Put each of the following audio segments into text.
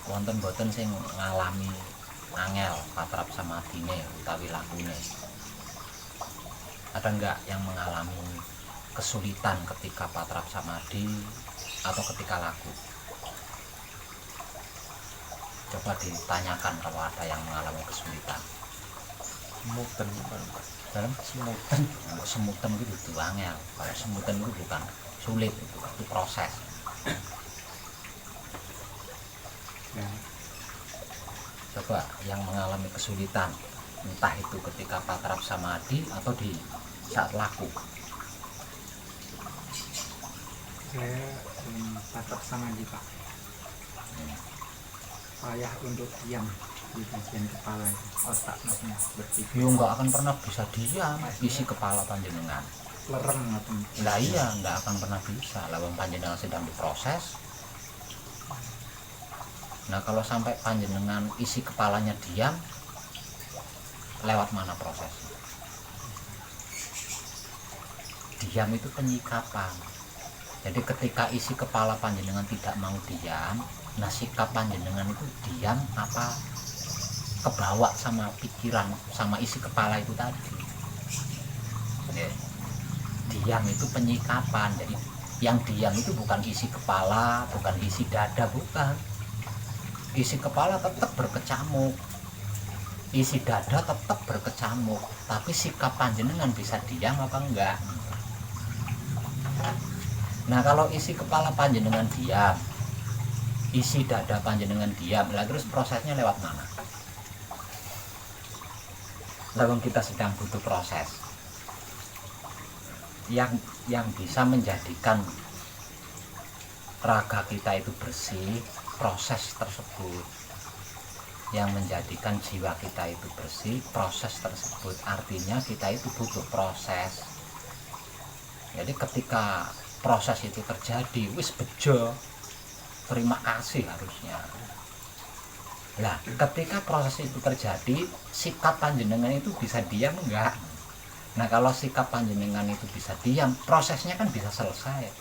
wonten boten sing ngalami angel patrap samadine utawi lakune? Ada enggak yang mengalami kesulitan ketika patrap samadhi atau ketika laku? Coba ditanyakan kalau ada yang mengalami kesulitan. Semutan Dalam semutan, semutan itu angel. Kalau semutan itu bukan sulit, itu proses. ya. Coba yang mengalami kesulitan, entah itu ketika patrap samadhi atau di saat laku. Saya patok sama di Pak. Payah untuk diam di bagian kepala itu, otak maksudnya berpikir. Yo nggak akan pernah bisa diam isi kepala panjenengan. Lereng atau Lah iya, nggak akan pernah bisa. Lawang panjenengan sedang diproses. Nah kalau sampai panjenengan isi kepalanya diam, lewat mana prosesnya? Diam itu penyikapan. Jadi ketika isi kepala panjenengan tidak mau diam, nah sikap panjenengan itu diam apa kebawa sama pikiran sama isi kepala itu tadi. Jadi, diam itu penyikapan. Jadi yang diam itu bukan isi kepala, bukan isi dada, bukan. Isi kepala tetap berkecamuk, isi dada tetap berkecamuk, tapi sikap panjenengan bisa diam apa enggak? Nah kalau isi kepala panjenengan diam, isi dada panjenengan diam, lah terus prosesnya lewat mana? Lalu kita sedang butuh proses yang bisa menjadikan raga kita itu bersih. Proses tersebut yang menjadikan jiwa kita itu bersih, proses tersebut artinya kita itu butuh proses. Jadi ketika proses itu terjadi, wis bejo, terima kasih harusnya. Lah ketika proses itu terjadi, sikap panjenengan itu bisa diam enggak? Nah kalau sikap panjenengan itu bisa diam, prosesnya kan bisa selesai.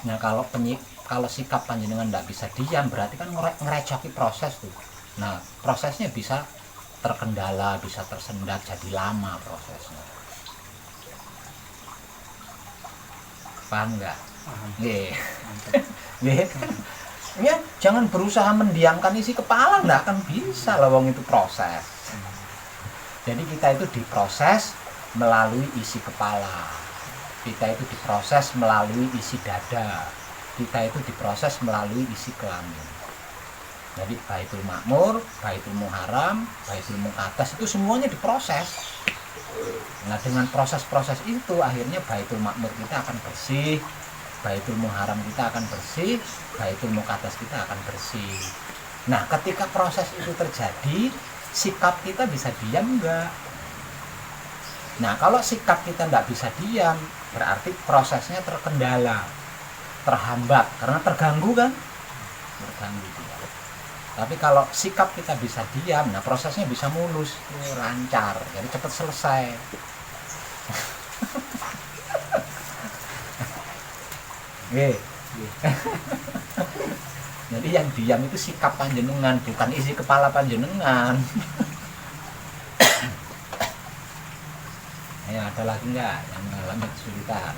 Nah kalau sikap panjenengan tidak bisa diam, berarti kan ngerecoki proses tuh. Nah prosesnya bisa terkendala, bisa tersendat, jadi lama prosesnya. Paham nggak? Nggih. Nggih. Ya, jangan berusaha mendiamkan isi kepala, nggak akan bisa lawang itu proses. Jadi kita itu diproses melalui isi kepala, kita itu diproses melalui isi dada, kita itu diproses melalui isi kelamin. Jadi Baitul Makmur, Baitul Muharram, Baitul Muqaddas itu semuanya diproses. Nah dengan proses-proses itu akhirnya Baitul Makmur kita akan bersih, Baitul Muharram kita akan bersih, Baitul Muqaddas kita akan bersih. Nah ketika proses itu terjadi, sikap kita bisa diam enggak? Nah kalau sikap kita enggak bisa diam, berarti prosesnya terkendala, terhambat, karena terganggu kan? Terganggu dia. Tapi kalau sikap kita bisa diam, nah prosesnya bisa mulus, lancar, jadi cepat selesai. Oke. Jadi yang diam itu sikap panjenengan, bukan isi kepala panjenengan. Ya, ada lagi enggak yang mengalami kesulitan?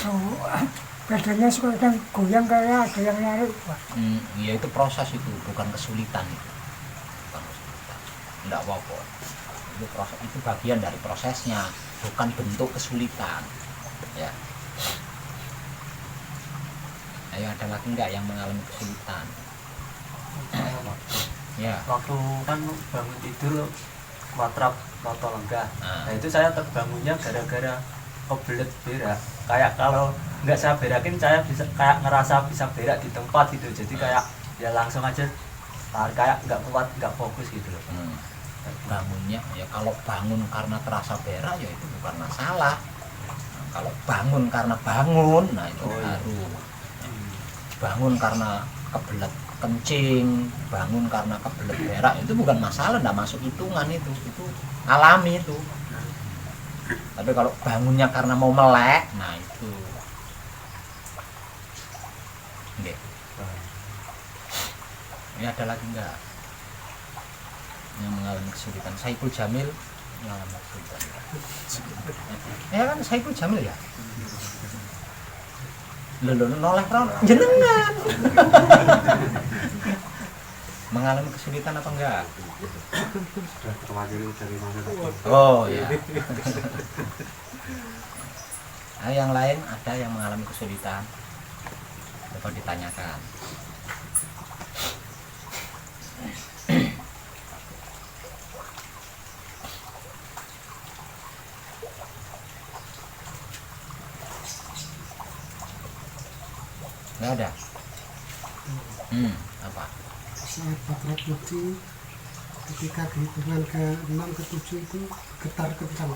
Oh, badannya suka kadang goyang kayak ada yang narik, Pak. Ya itu proses itu, bukan kesulitan itu. Bukan kesulitan. Enggak apa-apa. Itu proses, itu bagian dari prosesnya, bukan bentuk kesulitan. Ya. Ayo ada lagi enggak yang mengalami kesulitan? Ya. Waktu kan bangun tidur matrap noto lenggah. Nah. Nah itu saya terbangunnya gara-gara kebelet berak. Kayak kalau nggak saya berakin saya bisa kayak ngerasa bisa berak di tempat gitu. Jadi kayak ya langsung aja kayak nggak kuat, nggak fokus gitu loh. Bangunnya ya kalau bangun karena terasa berak ya itu bukan masalah. Nah, kalau bangun karena bangun, nah itu baru. Bangun karena kebelet kencing, bangun karena kebelet berak itu bukan masalah, enggak masuk hitungan itu alami itu. Tapi kalau bangunnya karena mau melek, nah itu. Nggih. Ini ada lagi enggak yang mengalami kesulitan? Saiful Jamil mengalami kesulitan. Ya kan Saiful Jamil ya. Lho noleh ron jenengan. Mengalami kesulitan apa enggak? Sudah terwakili dari mana tadi? Oh ya. Nah, yang lain ada yang mengalami kesulitan? Coba ditanyakan. Nggak ada. Apa? Saat Patrap Mukti ketika dihitungan ke 6 ke 7 itu getar kencang.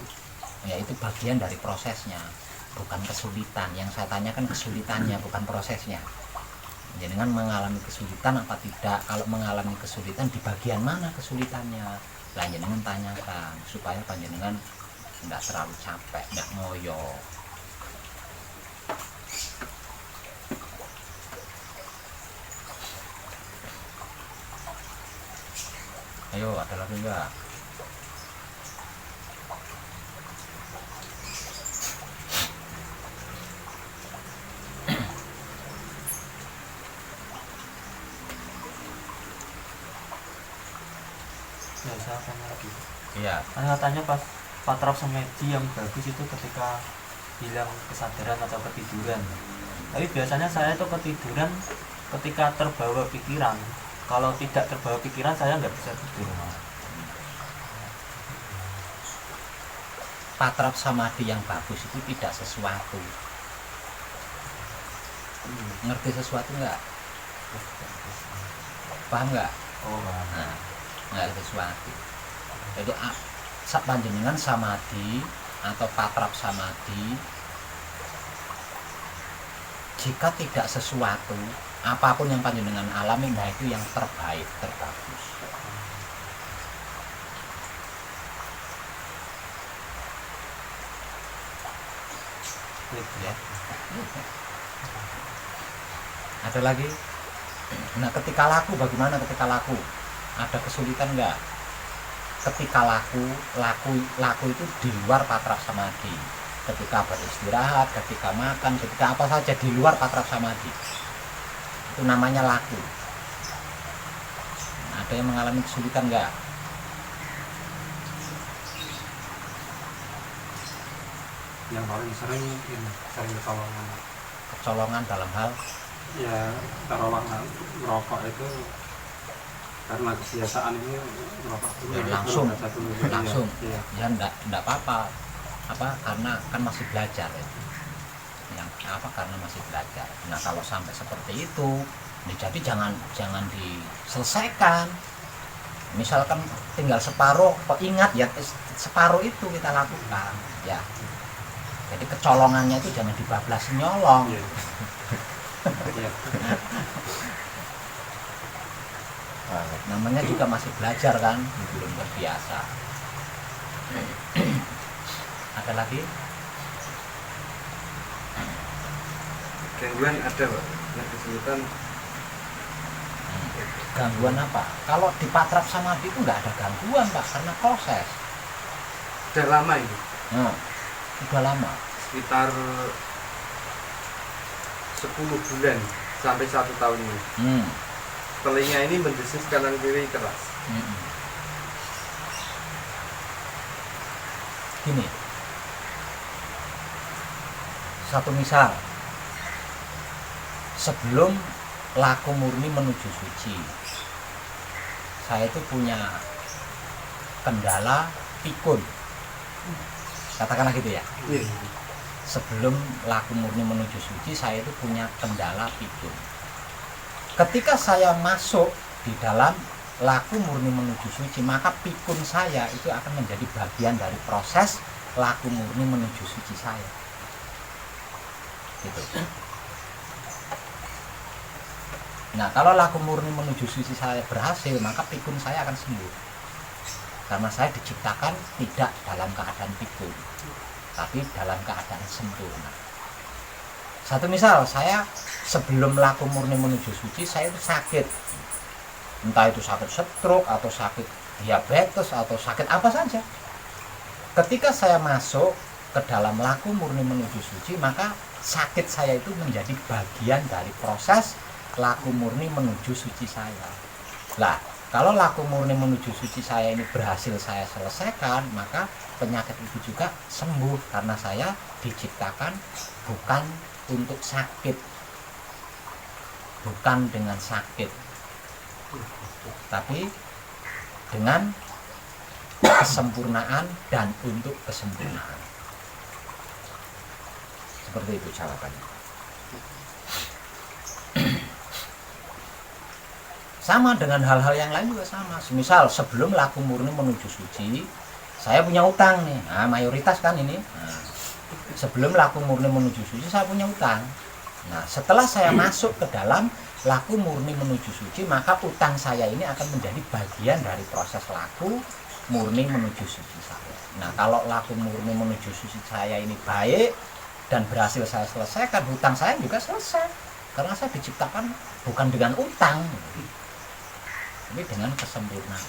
Ya itu bagian dari prosesnya, bukan kesulitan. Yang saya tanyakan kesulitannya, bukan prosesnya. Jenengan mengalami kesulitan apa tidak? Kalau mengalami kesulitan di bagian mana kesulitannya? Lah jenengan tanyakan supaya panjenengan tidak terlalu capek, tidak ngoyo. Ayo, ada lagi enggak? Ya, saya tanya lagi. Iya. Katanya pas patrap semedi yang bagus itu ketika hilang kesadaran atau ketiduran. Tapi biasanya saya itu ketiduran ketika terbawa pikiran. Kalau tidak terbawa pikiran saya nggak bisa tidur. Patrap samadhi yang bagus itu tidak sesuatu. Ngerti sesuatu enggak? Paham enggak? Oh, Nah, nggak ada sesuatu. Jadi panjenengan samadhi atau patrap samadhi, jika tidak sesuatu apapun yang panjenengan alami, nah itu yang terbaik, terbagus. Ya. Ada lagi? Nah, ketika laku bagaimana ketika laku? Ada kesulitan enggak? Ketika laku itu di luar patrap samadhi. Ketika beristirahat, ketika makan, ketika apa saja di luar patrap samadhi, itu namanya laku. Nah, ada yang mengalami kesulitan enggak? Yang paling sering ini sering Kecolongan dalam hal ya taruhlah merokok itu karena kebiasaan ini merokok dulu ya, langsung ya. ya enggak apa-apa karena kan masih belajar ya. Yang karena masih belajar. Nah, kalau sampai seperti itu ya, jadi jangan diselesaikan. Misalkan tinggal separuh, kok ingat ya separuh itu kita lakukan ya. Jadi kecolongannya itu jangan dibablas nyolong. Ya. Ya. Namanya juga masih belajar kan, belum terbiasa. Ada lagi? Gangguan ada Pak, yang kesulitan. Gangguan apa? Kalau di patrap samadhi itu nggak ada gangguan Pak, karena proses. Udah lama ini, Udah lama. sekitar 10 bulan sampai 1 tahun ini. Telinga ini mendesis kanan kiri keras. Gini, satu misal, sebelum laku murni menuju suci, saya itu punya kendala pikun, katakanlah gitu ya. Sebelum laku murni menuju suci, saya itu punya kendala pikun. Ketika saya masuk di dalam laku murni menuju suci, maka pikun saya itu akan menjadi bagian dari proses laku murni menuju suci saya. Gitu. Nah, kalau laku murni menuju suci saya berhasil, maka pikun saya akan sembuh. Karena saya diciptakan tidak dalam keadaan pikun, tapi dalam keadaan sempurna. Satu misal, saya sebelum laku murni menuju suci, saya itu sakit. Entah itu sakit stroke atau sakit diabetes atau sakit apa saja. Ketika saya masuk ke dalam laku murni menuju suci, maka sakit saya itu menjadi bagian dari proses laku murni menuju suci saya. Lah, kalau laku murni menuju suci saya ini berhasil saya selesaikan, maka penyakit itu juga sembuh karena saya diciptakan bukan untuk sakit, bukan dengan sakit, tapi dengan kesempurnaan dan untuk kesempurnaan. Seperti itu jawabannya. Sama dengan hal-hal yang lain juga sama. Misal sebelum laku murni menuju suci, saya punya utang nih. Nah, mayoritas kan ini. Nah, sebelum laku murni menuju suci saya punya utang. Nah, setelah saya masuk ke dalam laku murni menuju suci, maka utang saya ini akan menjadi bagian dari proses laku murni menuju suci saya. Nah, kalau laku murni menuju suci saya ini baik dan berhasil saya selesaikan, hutang saya juga selesai. Karena saya diciptakan bukan dengan utang, tapi dengan kesempurnaan.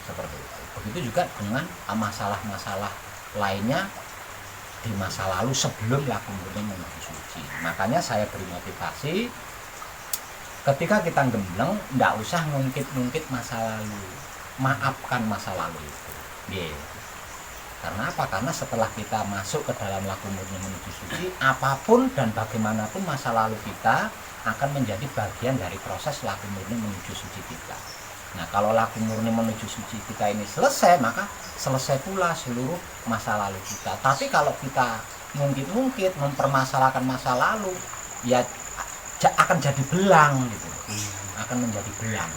Seperti itu. Begitu juga dengan masalah-masalah lainnya di masa lalu sebelum laku murni menuju suci. Makanya saya beri motivasi, ketika kita gembleng, tidak usah ngungkit-ngungkit masa lalu, maafkan masa lalu itu. Karena apa? Karena setelah kita masuk ke dalam laku murni menuju suci, apapun dan bagaimanapun masa lalu kita akan menjadi bagian dari proses laku murni menuju suci kita. Nah, kalau laku murni menuju suci kita ini selesai, maka selesai pula seluruh masa lalu kita. Tapi kalau kita ngungkit-ngungkit, mempermasalahkan masa lalu, ya akan jadi belang gitu. Akan menjadi belang.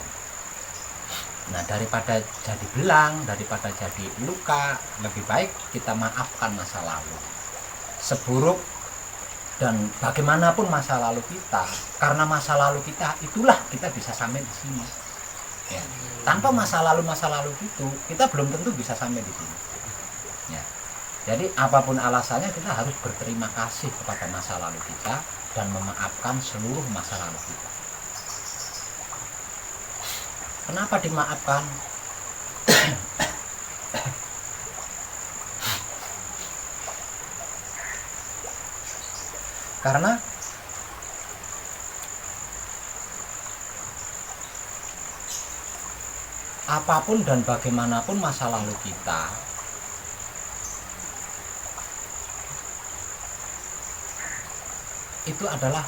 Nah, daripada jadi belang, daripada jadi luka, lebih baik kita maafkan masa lalu. Seburuk dan bagaimanapun masa lalu kita, karena masa lalu kita itulah kita bisa sampai di sini. Ya. Tanpa masa lalu itu, kita belum tentu bisa sampai di sini. Ya. Jadi apapun alasannya, kita harus berterima kasih kepada masa lalu kita dan memaafkan seluruh masa lalu kita. Kenapa dimaafkan? Karena apapun dan bagaimanapun masa lalu kita, itu adalah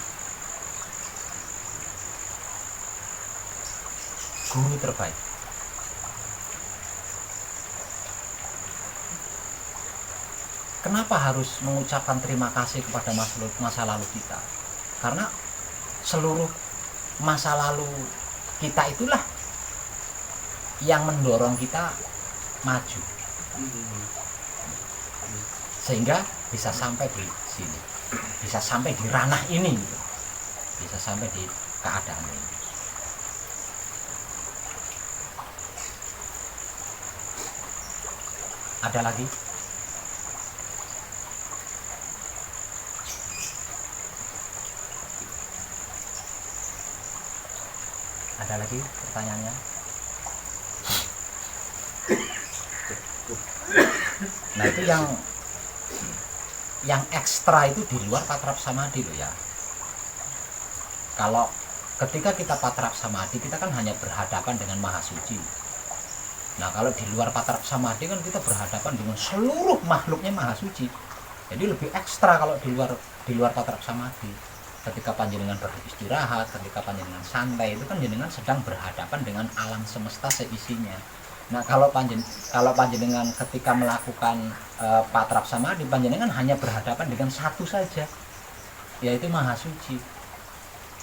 guru terbaik. Kenapa harus mengucapkan terima kasih kepada masa lalu kita? Karena seluruh masa lalu kita itulah yang mendorong kita maju, sehingga bisa sampai di sini, bisa sampai di ranah ini, bisa sampai di keadaan ini. Ada lagi? Ada lagi pertanyaannya? Nah, itu yang ekstra itu di luar patrap samadhi loh ya. Kalau ketika kita patrap samadhi, kita kan hanya berhadapan dengan Maha Suci. Nah, kalau di luar patrap samadhi kan kita berhadapan dengan seluruh makhluknya Maha Suci. Jadi lebih ekstra kalau di luar patrap samadhi. Ketika panjenengan beristirahat, ketika panjenengan santai, itu kan panjenengan sedang berhadapan dengan alam semesta seisinya. Nah, kalau panjenengan ketika melakukan patrap samadhi, panjenengan hanya berhadapan dengan satu saja, yaitu Maha Suci.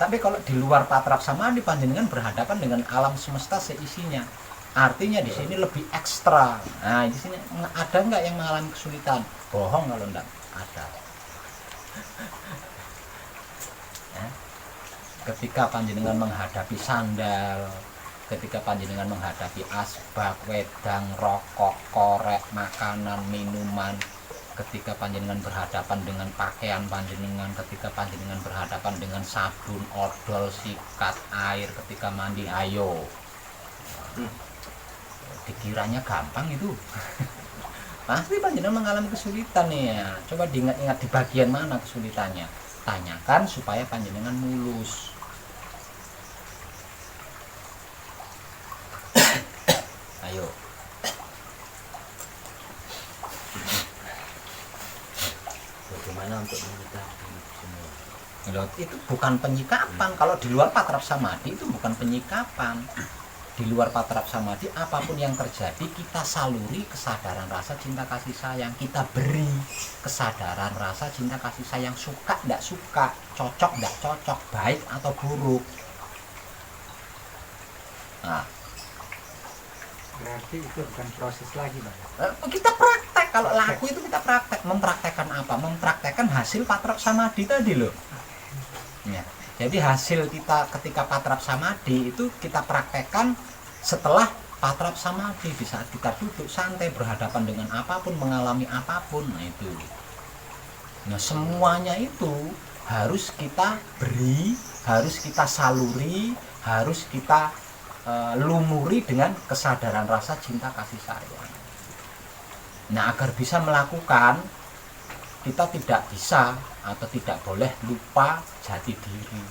Tapi kalau di luar patrap samadhi, panjenengan berhadapan dengan alam semesta seisinya. Artinya di sini lebih ekstra. Nah, di sini ada nggak yang mengalami kesulitan? Bohong kalau enggak ada. Ya. Ketika panjenengan menghadapi sandal, ketika panjenengan menghadapi asbak, wedang, rokok, korek, makanan, minuman, ketika panjenengan berhadapan dengan pakaian panjenengan, ketika panjenengan berhadapan dengan sabun, odol, sikat, air, ketika mandi, ayo. Dikiranya gampang itu. Pasti panjenengan mengalami kesulitan nih ya. Coba diingat-ingat di bagian mana kesulitannya. Tanyakan supaya panjenengan mulus. Ayo. Bagaimana untuk menyikapi semua? Loh, itu bukan penyikapan. Kalau di luar patrap samadhi itu bukan penyikapan. Di luar patrap samadhi apapun yang terjadi kita saluri kesadaran rasa cinta kasih sayang, kita beri kesadaran rasa cinta kasih sayang, suka tidak suka, cocok tidak cocok, baik atau buruk. Nah, Berarti itu bukan proses lagi, Pak. kita praktek. Kalau laku itu kita praktek. Mempraktekkan apa? Mempraktekkan hasil patrap samadhi tadi loh ya. Jadi hasil kita ketika patrap samadhi itu kita praktekkan setelah patrap samadhi, di saat kita duduk santai berhadapan dengan apapun, mengalami apapun. Nah itu. Nah semuanya itu harus kita beri, harus kita saluri, harus kita lumuri dengan kesadaran rasa cinta kasih sayang. Nah agar bisa melakukan, kita tidak bisa atau tidak boleh lupa jati diri.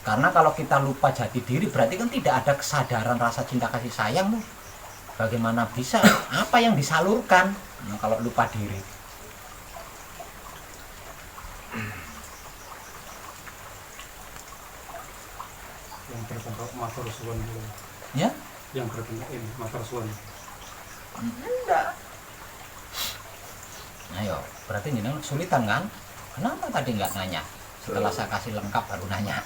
Karena kalau kita lupa jati diri berarti kan tidak ada kesadaran rasa cinta kasih sayang. Bagaimana bisa? Apa yang disalurkan? Nah, kalau lupa diri. Yang berbentuk matur suwun dulu. Ya? Yang berbentuk ini matur suwun. Enggak. Ayo, berarti jenengan kesulitan kan? Kenapa tadi nggak nanya? Setelah saya kasih lengkap baru nanya.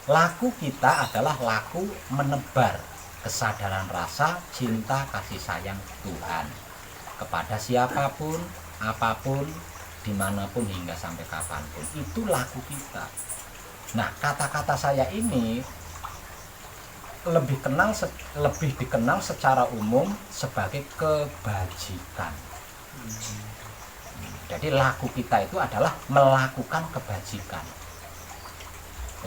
Laku kita adalah laku menebar kesadaran rasa cinta kasih sayang Tuhan kepada siapapun, apapun, dimanapun hingga sampai kapanpun. Itu laku kita. Nah, kata-kata saya ini lebih dikenal secara umum sebagai kebajikan. Jadi laku kita itu adalah melakukan kebajikan.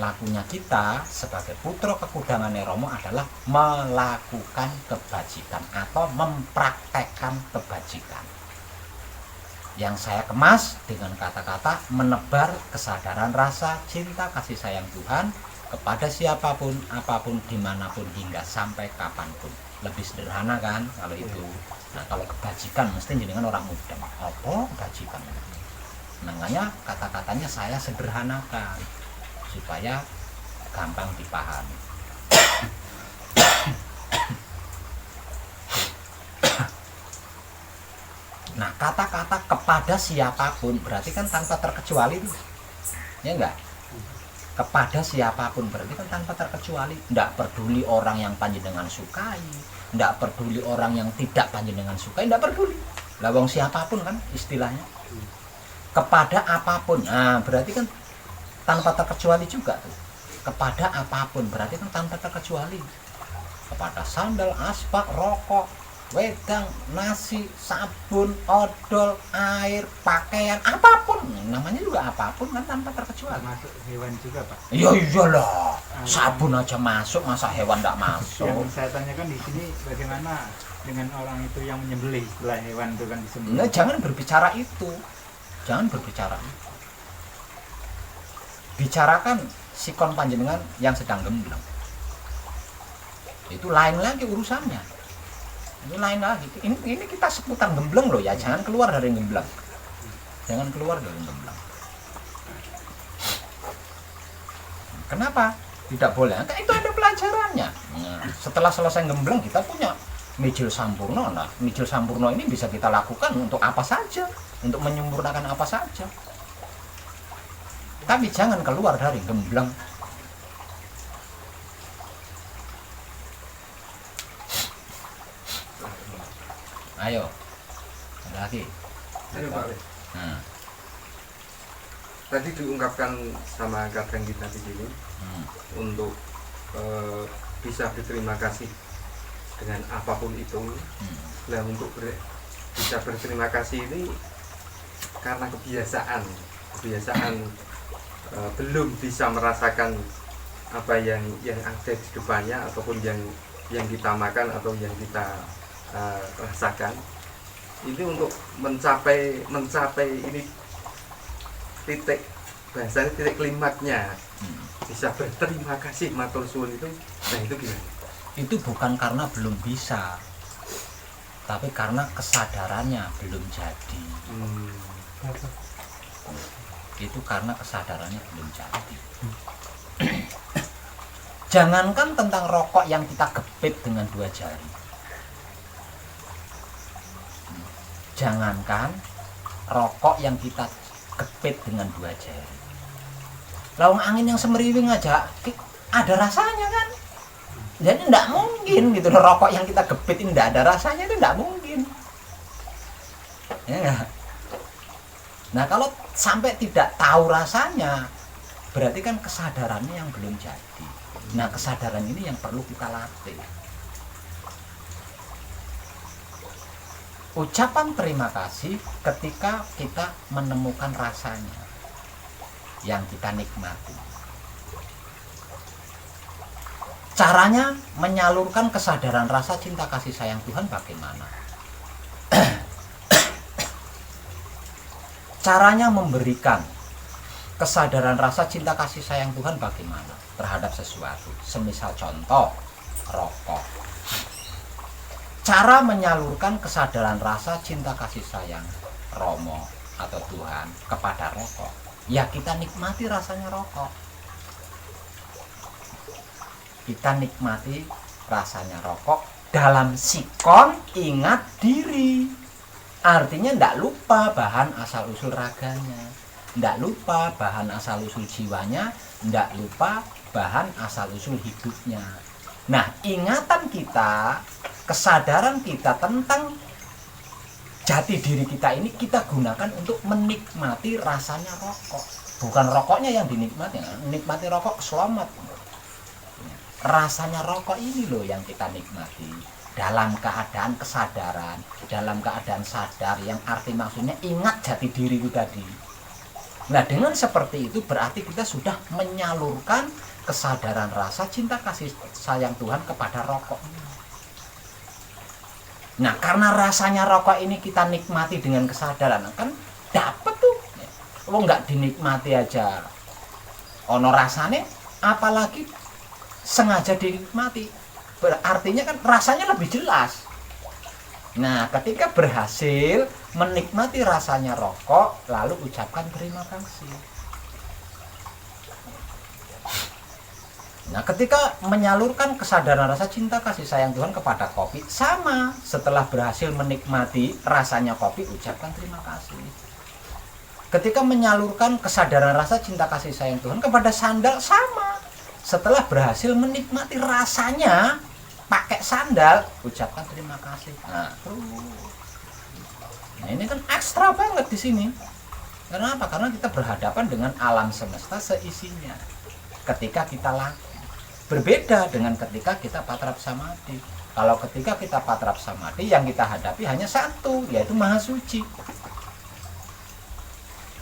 Lakunya kita sebagai putra kekudangan Romo adalah melakukan kebajikan atau mempraktekkan kebajikan. Yang saya kemas dengan kata-kata menebar kesadaran rasa cinta kasih sayang Tuhan kepada siapapun, apapun, dimanapun, hingga sampai kapanpun. Lebih sederhana kan kalau itu. Nah kalau kebajikan mesti jenengan orang muda. Apa kebajikan? Makanya kata-katanya saya sederhanakan supaya gampang dipahami. Nah kata-kata kepada siapapun berarti kan tanpa terkecuali itu. Ya enggak? Kepada siapapun berarti kan tanpa terkecuali. Tidak peduli orang yang panjenengan sukai, tidak peduli orang yang tidak panjenengan sukai, tidak peduli. Lawang siapapun kan istilahnya. Kepada apapun. Nah, berarti kan tanpa terkecuali juga tuh. Kepada apapun berarti kan tanpa terkecuali. Kepada sandal, asbak, rokok, wedang, nasi, sabun, odol, air, pakaian, apapun. Namanya juga apapun kan tanpa terkecuali. Masuk hewan juga, Pak. Ya iyalah, sabun aja masuk, masa hewan tidak masuk. Yang saya tanyakan di sini bagaimana dengan orang itu yang menyembelih setelah hewan itu kan disembelih. Nah, jangan berbicara itu. Jangan berbicara itu. Bicarakan sikon panjenengan yang sedang gembleng. Itu lain lagi urusannya. Ini lain lagi. Ini kita seputar gembleng loh ya. Jangan keluar dari gembleng. Jangan keluar dari gembleng. Kenapa? Tidak boleh. Nah, itu ada pelajarannya. Nah, setelah selesai gembleng kita punya mijil sampurno. Nah, mijil sampurno ini bisa kita lakukan untuk apa saja, untuk menyempurnakan apa saja. Tapi jangan keluar dari gembleng. Ayo, ada lagi. Ayo Pak Le. Nah, Tadi diungkapkan sama kadang kita di sini untuk bisa berterima kasih dengan apapun itu. Nah, untuk bisa berterima kasih ini karena kebiasaan belum bisa merasakan apa yang ada di depannya, ataupun yang kita makan atau yang kita rasakan. Ini untuk mencapai ini titik bahasanya, titik klimaknya bisa berterima kasih matur suwun itu. Nah, itu gimana? Itu bukan karena belum bisa, tapi karena kesadarannya belum jadi. Itu karena kesadarannya belum jadi. Jangankan tentang rokok yang kita gepit dengan 2 jari, jangankan rokok yang kita gepit dengan 2 jari, lawang angin yang semeriwing aja ada rasanya kan. Jadi tidak mungkin gitu loh, rokok yang kita gepit ini tidak ada rasanya, itu tidak mungkin ya enggak? Nah, kalau sampai tidak tahu rasanya, berarti kan kesadarannya yang belum jadi. Nah, kesadaran ini yang perlu kita latih. Ucapan terima kasih ketika kita menemukan rasanya yang kita nikmati. Caranya menyalurkan kesadaran rasa cinta kasih sayang Tuhan bagaimana? Caranya memberikan kesadaran rasa cinta kasih sayang Tuhan bagaimana terhadap sesuatu, semisal contoh rokok. Cara menyalurkan kesadaran rasa cinta kasih sayang Romo atau Tuhan kepada rokok, ya kita nikmati rasanya rokok. Kita nikmati rasanya rokok dalam sikon ingat diri. Artinya tidak lupa bahan asal-usul raganya, tidak lupa bahan asal-usul jiwanya, tidak lupa bahan asal-usul hidupnya. Nah, ingatan kita, kesadaran kita tentang jati diri kita ini kita gunakan untuk menikmati rasanya rokok. Bukan rokoknya yang dinikmati, nikmati rokok selamat. Rasanya rokok ini loh yang kita nikmati dalam keadaan kesadaran, dalam keadaan sadar, yang arti maksudnya ingat jati diri itu tadi. Nah, dengan seperti itu berarti kita sudah menyalurkan kesadaran rasa cinta kasih sayang Tuhan kepada rokok. Nah, karena rasanya rokok ini kita nikmati dengan kesadaran, kan dapat tuh. Oh, nggak dinikmati aja ono rasane, apalagi sengaja dinikmati, artinya kan rasanya lebih jelas. Nah, ketika berhasil menikmati rasanya rokok, lalu ucapkan terima kasih. Nah, ketika menyalurkan kesadaran rasa cinta kasih sayang Tuhan kepada kopi, sama. Setelah berhasil menikmati rasanya kopi, ucapkan terima kasih. Ketika menyalurkan kesadaran rasa cinta kasih sayang Tuhan kepada sandal, sama. Setelah berhasil menikmati rasanya pakai sandal, ucapkan terima kasih. Nah, ini kan ekstra banget di sini. Kenapa? Karena kita berhadapan dengan alam semesta seisinya. Ketika kita laku, berbeda dengan ketika kita patrap samadhi. Kalau ketika kita patrap samadhi, yang kita hadapi hanya satu, yaitu Maha Suci.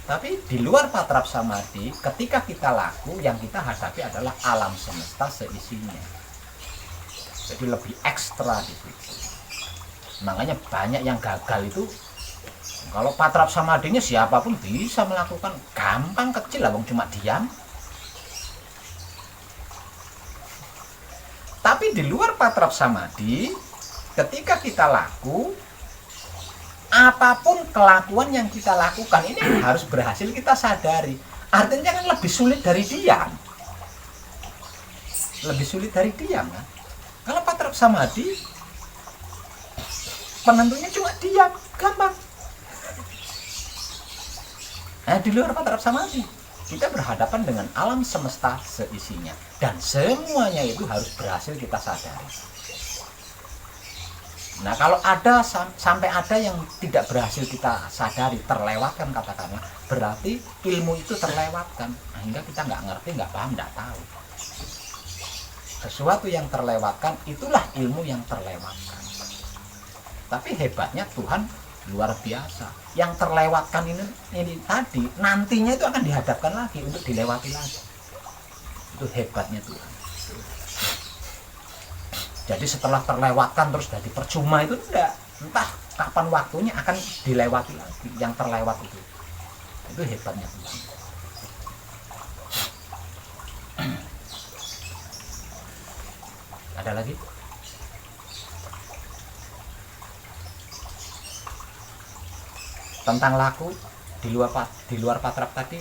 Tapi di luar patrap samadhi, ketika kita laku, yang kita hadapi adalah alam semesta seisinya. Jadi lebih ekstra di situ. Makanya banyak yang gagal itu. Kalau patrap samadhinya siapapun bisa melakukan, gampang, kecil lah, cuma diam. Tapi di luar patrap samadhi, ketika kita laku, apapun kelakuan yang kita lakukan ini harus berhasil kita sadari. Artinya kan lebih sulit dari diam. Lebih sulit dari diam kan. Kalau patrap samadhi, penentunya cuma diam, gampang. Nah, di luar patrap samadhi, kita berhadapan dengan alam semesta seisinya. Dan semuanya itu harus berhasil kita sadari. Nah, kalau ada sampai ada yang tidak berhasil kita sadari, terlewatkan katakanlah, berarti ilmu itu terlewatkan. Nah, hingga kita nggak ngerti, nggak paham, nggak tahu. Sesuatu yang terlewatkan itulah ilmu yang terlewatkan. Tapi hebatnya Tuhan luar biasa. Yang terlewatkan ini tadi nantinya itu akan dihadapkan lagi untuk dilewati lagi. Itu hebatnya Tuhan. Jadi setelah terlewatkan terus jadi percuma itu enggak. Entah kapan waktunya akan dilewati lagi yang terlewat itu. Itu hebatnya Tuhan. Ada lagi? Tentang laku di luar patrap tadi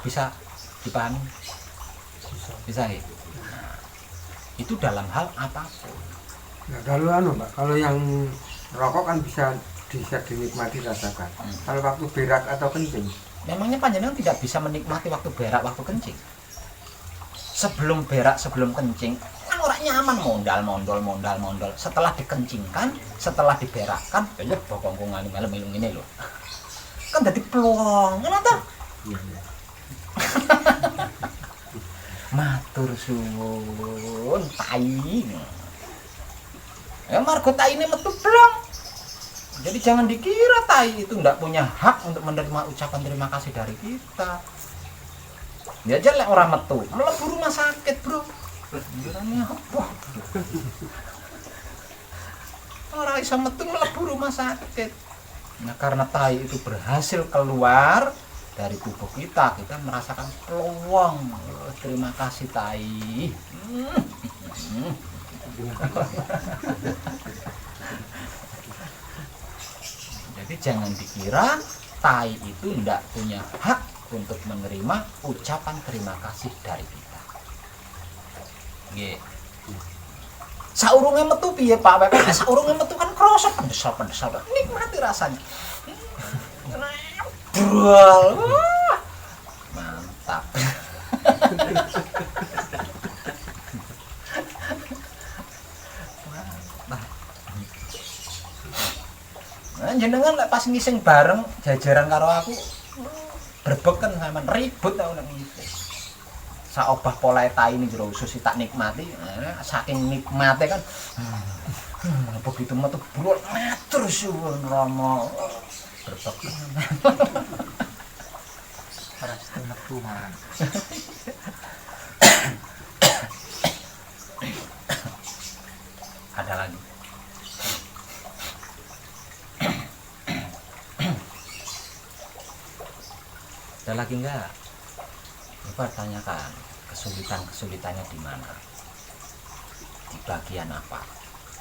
bisa dipahami? Bisa ya? Nah, itu dalam hal apapun. Nah, kalau Mbak, kalau yang rokok kan bisa dinikmati rasakan. Kalau waktu berak atau kencing, Memangnya panjenengan tidak bisa menikmati waktu berak, waktu kencing? Sebelum berak, sebelum kencing, kan orang nyaman mondal. Setelah dikencingkan, setelah diberakkan, ya bokongku nganu ngelem ini loh. Kan jadi peluang, kenapa? Matur suwun, tai. Ya margo tai ini metu blong. Jadi jangan dikira tai itu enggak punya hak untuk menerima ucapan terima kasih dari kita. Ya jelek orang metu, mlebu rumah sakit, Bro. Kirane apa? Orang iso metu mlebu rumah sakit. Nah, karena tai itu berhasil keluar dari tubuh kita, kita merasakan peluang. Terima kasih tai. Jadi jangan dikira tai itu tidak punya hak untuk menerima ucapan terima kasih dari kita. Nggih. Saurunge metu piye Pak? Saurunge metu kan krasa pendesal. Nikmati rasanya. Brol. Mantap. Nah, jenengan lek pas ngising bareng jajaran karo aku berbeken sampean ribut ta nek ngising. Saobah polahe tai ini jero usus tak nikmati, saking nikmate kan begitu metu bulur matur suwun Rama. Berbeken. Paras metu man. Ada lagi. Ada lagi enggak? Coba tanyakan kesulitannya di mana, di bagian apa?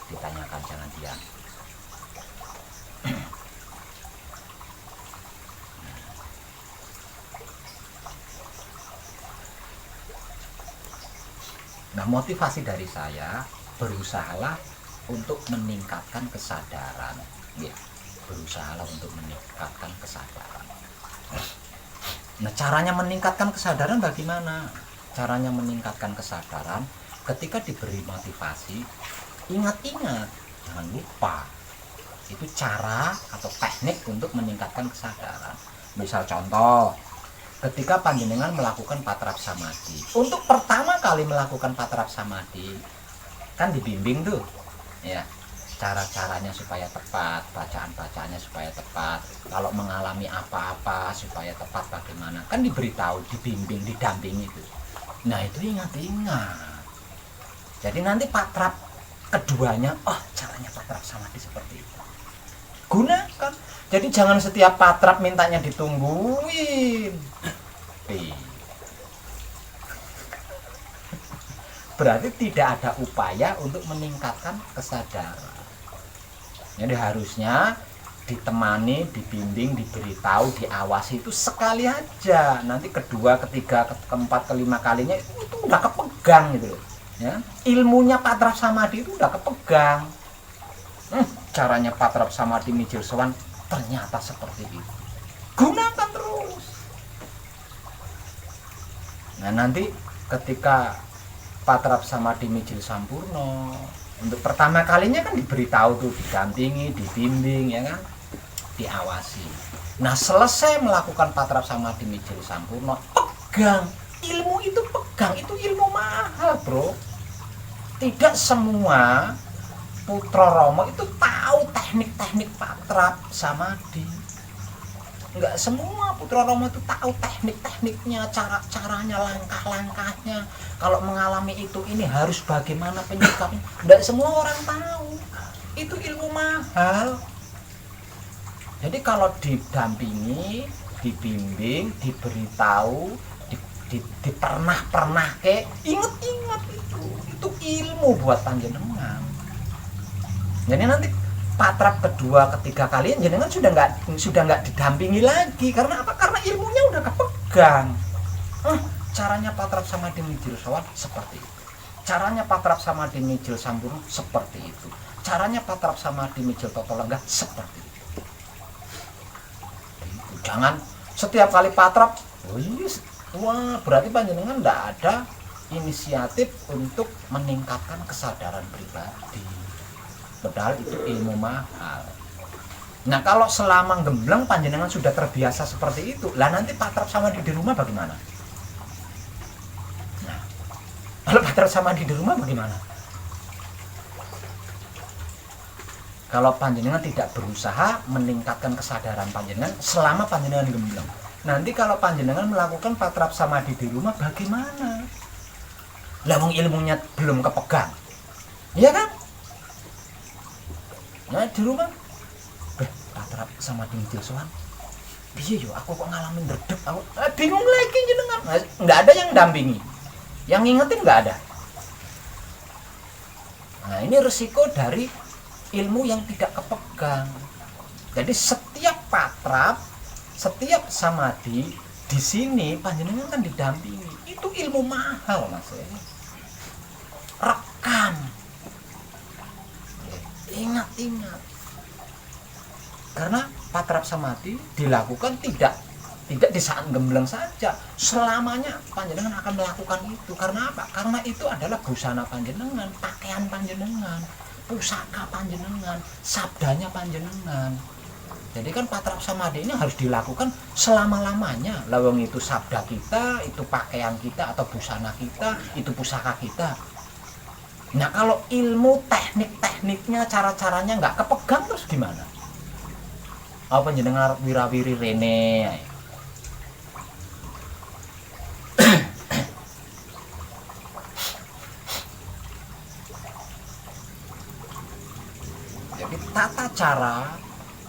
Ditanyakan, jangan diam. Nah, motivasi dari saya berusahalah untuk meningkatkan kesadaran, ya, berusahalah untuk meningkatkan kesadaran. Nah, caranya meningkatkan kesadaran bagaimana? Caranya meningkatkan kesadaran ketika diberi motivasi, ingat-ingat, jangan lupa. Itu cara atau teknik untuk meningkatkan kesadaran. Misal contoh, ketika panjenengan melakukan patrap samadhi. Untuk pertama kali melakukan patrap samadhi, kan dibimbing tuh, ya. Cara-caranya supaya tepat, bacaan-bacaannya supaya tepat, kalau mengalami apa-apa supaya tepat bagaimana, kan diberitahu, dibimbing, didampingi itu. Nah, itu ingat-ingat. Jadi nanti patrap keduanya, oh caranya patrap samadhi seperti itu. Gunakan. Jadi jangan setiap patrap mintanya ditungguin. Berarti tidak ada upaya untuk meningkatkan kesadaran. Jadi harusnya ditemani, dibimbing, diberitahu, diawasi itu sekali aja. Nanti kedua, ketiga, keempat, kelima kalinya itu udah kepegang gitu loh. Ya, ilmunya patrap samadhi itu udah kepegang. Caranya patrap samadhi mijil sowan ternyata seperti itu. Gunakan terus. Nah, nanti ketika patrap samadhi mijil sampurno, untuk pertama kalinya kan diberitahu tuh, didampingi, dibimbing, ya kan, diawasi. Nah, selesai melakukan patrap samadhi mijil sampurno, pegang ilmu itu, pegang. kepegang, itu ilmu mahal bro. Tidak semua putra Rama itu tahu teknik-teknik patrap samadhi. Enggak semua putra Rama itu tahu teknik-tekniknya, cara-caranya, langkah-langkahnya. Kalau mengalami itu ini harus bagaimana penyikapnya. Enggak semua orang tahu. Itu ilmu mahal. Jadi kalau didampingi, dibimbing, diberitahu, dipernah ke, ingat itu ilmu buat panjenengan. Jadi nanti patrap kedua, ketiga kalian jenengan sudah nggak didampingi lagi. Karena apa? Karena ilmunya udah kepegang. Caranya patrap sama dimijil sowan seperti itu. Caranya patrap sama dimijil samburu seperti itu. Caranya patrap sama dimijil toto lenggah seperti itu. Jangan setiap kali patrap, wah berarti panjenengan nggak ada inisiatif untuk meningkatkan kesadaran pribadi. Padahal itu ilmu mahal. Nah kalau selama gembleng panjenengan sudah terbiasa seperti itu, lah nanti patrap sama di rumah bagaimana? Nah, kalau patrap sama di rumah bagaimana? Kalau panjenengan tidak berusaha meningkatkan kesadaran panjenengan selama panjenengan gembleng, nanti kalau panjenengan melakukan patrap samadhi di rumah bagaimana? Lah wong ilmunya belum kepegang, iya kan? Nah di rumah, patrap samadhi di sowan, iya yo aku kok ngalamin dredeg, aku bingung lagi jenengan, nggak ada yang dampingi, yang ngingetin nggak ada. Nah ini resiko dari ilmu yang tidak kepegang. Jadi setiap patrap, setiap samadhi di sini panjenengan kan didampingi. Itu ilmu mahal mas. Rekam. Ingat-ingat. Karena patrap samadhi dilakukan tidak di saat gembleng saja. Selamanya panjenengan akan melakukan itu. Karena apa? Karena itu adalah busana panjenengan, pakaian panjenengan, pusaka panjenengan, sabdanya panjenengan. Jadi kan patrap samadhi ini harus dilakukan selama-lamanya. Lawang itu sabda kita, itu pakaian kita atau busana kita, itu pusaka kita. Nah kalau ilmu teknik-tekniknya, cara-caranya nggak kepegang terus gimana? Apa panjenengan wirawiri rene? Tata cara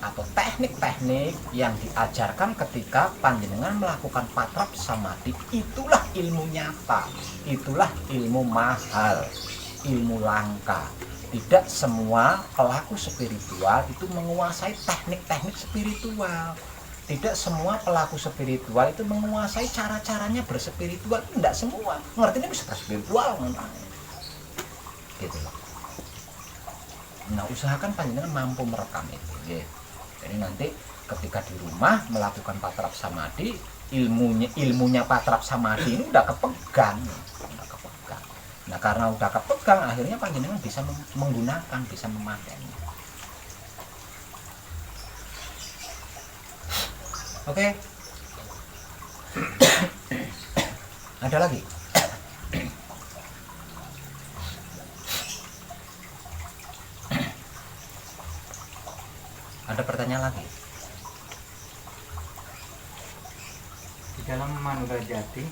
atau teknik-teknik yang diajarkan ketika panjenengan melakukan patrap samadhi, itulah ilmu nyata, itulah ilmu mahal, ilmu langka. Tidak semua pelaku spiritual itu menguasai teknik-teknik spiritual. Tidak semua pelaku spiritual itu menguasai cara-caranya berspiritual. Tidak semua. Ngerti ini bisa berspiritual gitu loh. Nah usahakan panjenengan mampu merekam itu ya. Jadi nanti ketika di rumah melakukan patrap samadhi, ilmunya patrap samadhi ini udah kepegang. Nah karena udah kepegang, akhirnya panjenengan bisa menggunakan, bisa memakainya. Oke. Ada lagi? Ada pertanyaan lagi? Di dalam Manura Jati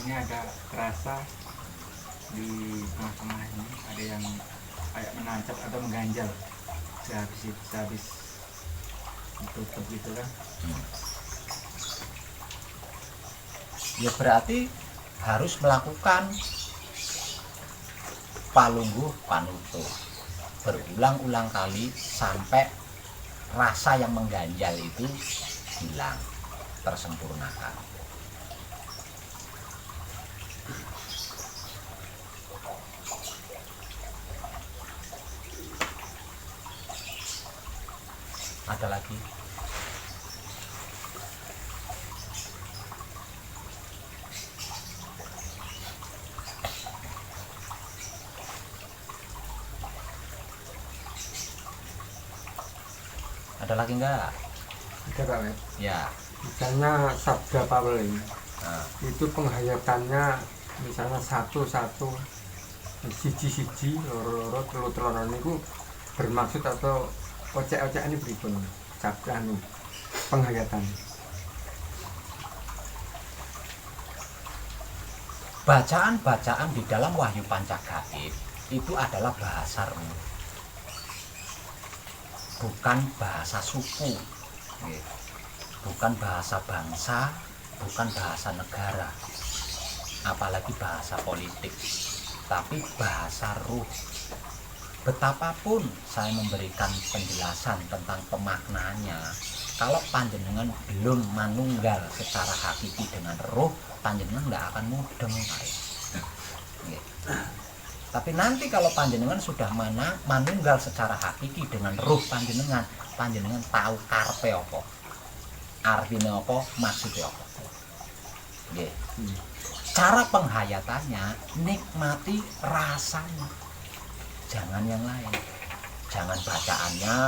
ini ada terasa di tengah-tengah ini ada yang kayak menancap atau mengganjal sehabis ditutup gitu kan. Ya berarti harus melakukan palungguh panutup berulang-ulang kali sampai rasa yang mengganjal itu hilang, tersempurnakan. Ada lagi? Ada lagi enggak? Ada Pak Wet. Ya. Misalnya sabda Paweling Nah, itu penghayatannya misalnya satu siji loro telu niku bermaksud atau ocek-ocek ini pripun anu penghayatan. bacaan-bacaan di dalam Wahyu Pancagaib itu adalah bahasa roh, bukan bahasa suku, bukan bahasa bangsa, bukan bahasa negara, apalagi bahasa politik, tapi bahasa ruh. Betapapun saya memberikan penjelasan tentang pemaknaannya, kalau panjenengan belum manunggal secara hakiki dengan roh, panjenengan tidak akan mudeng. Tapi nanti kalau panjenengan sudah manunggal secara hakiki dengan roh panjenengan tahu karpe apa, artinya apa, maksudnya apa. Cara penghayatannya nikmati rasanya, jangan yang lain, jangan bacaannya,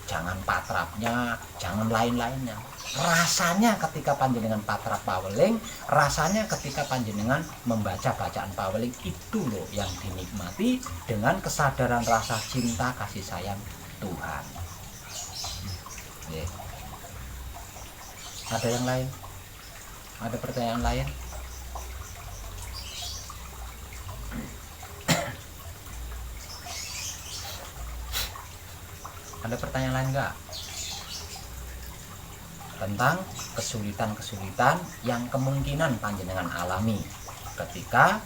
jangan patrapnya, jangan lain-lainnya. Rasanya ketika panjenengan patrap paweling, rasanya ketika panjenengan membaca bacaan paweling, itu loh yang dinikmati dengan kesadaran rasa cinta kasih sayang Tuhan. Ada yang lain? Ada pertanyaan lain? Ada pertanyaan lain enggak? Tentang kesulitan-kesulitan yang kemungkinan panjenengan alami ketika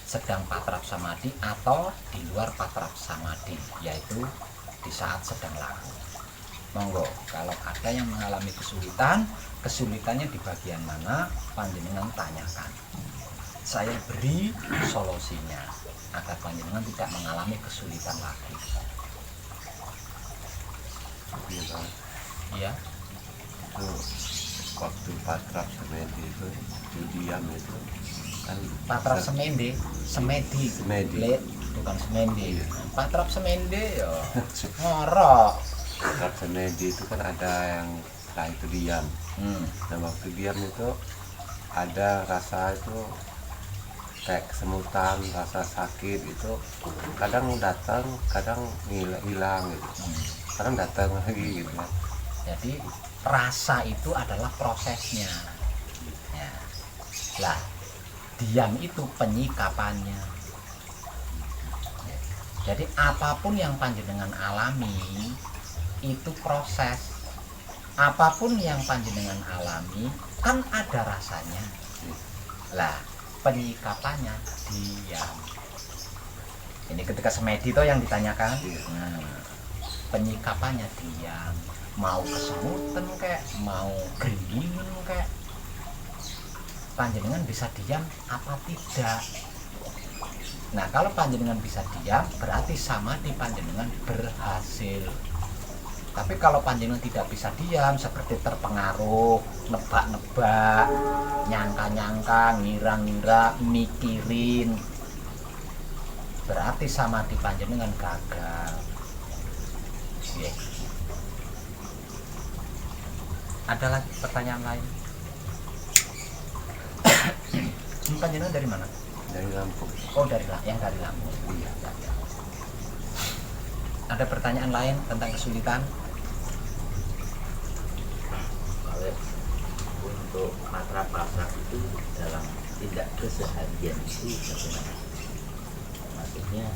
sedang patrap samadhi atau di luar patrap samadhi, yaitu di saat sedang laku. Monggo, kalau ada yang mengalami kesulitannya di bagian mana, panjenengan tanyakan. Saya beri solusinya agar panjenengan tidak mengalami kesulitan lagi. Iya. Itu waktu patrap semedi itu diam itu kan patrap semedi bukan semedi. Patrap semedi ya ngorok. Patrap semedi itu kan ada yang setelah itu diam. Nah waktu diam itu ada rasa itu kayak kesemutan, rasa sakit itu kadang datang, kadang hilang gitu. Kadang datang lagi gitu kan. Jadi rasa itu adalah prosesnya. Ya. Lah, diam itu penyikapannya. Jadi apapun yang panjenengan alami itu proses. Apapun yang panjenengan alami kan ada rasanya. Lah, penyikapannya diam. Ini ketika semedi itu yang ditanyakan. Penyikapannya diam. Mau kesemutan kayak, mau geringingan kayak, panjenengan bisa diam apa tidak. Nah kalau panjenengan bisa diam berarti samadhi panjenengan berhasil. Tapi kalau panjenengan tidak bisa diam, seperti terpengaruh, nebak-nebak, nyangka-nyangka, ngira-ngira, mikirin, berarti samadhi panjenengan gagal. Ada lagi pertanyaan lain? Panjenengan dari mana? Dari Lampung. Oh dari Lampung. Iya. Ada pertanyaan lain tentang kesulitan? Kalau untuk patrap itu dalam tindak keseharian itu bagaimana? Maksudnya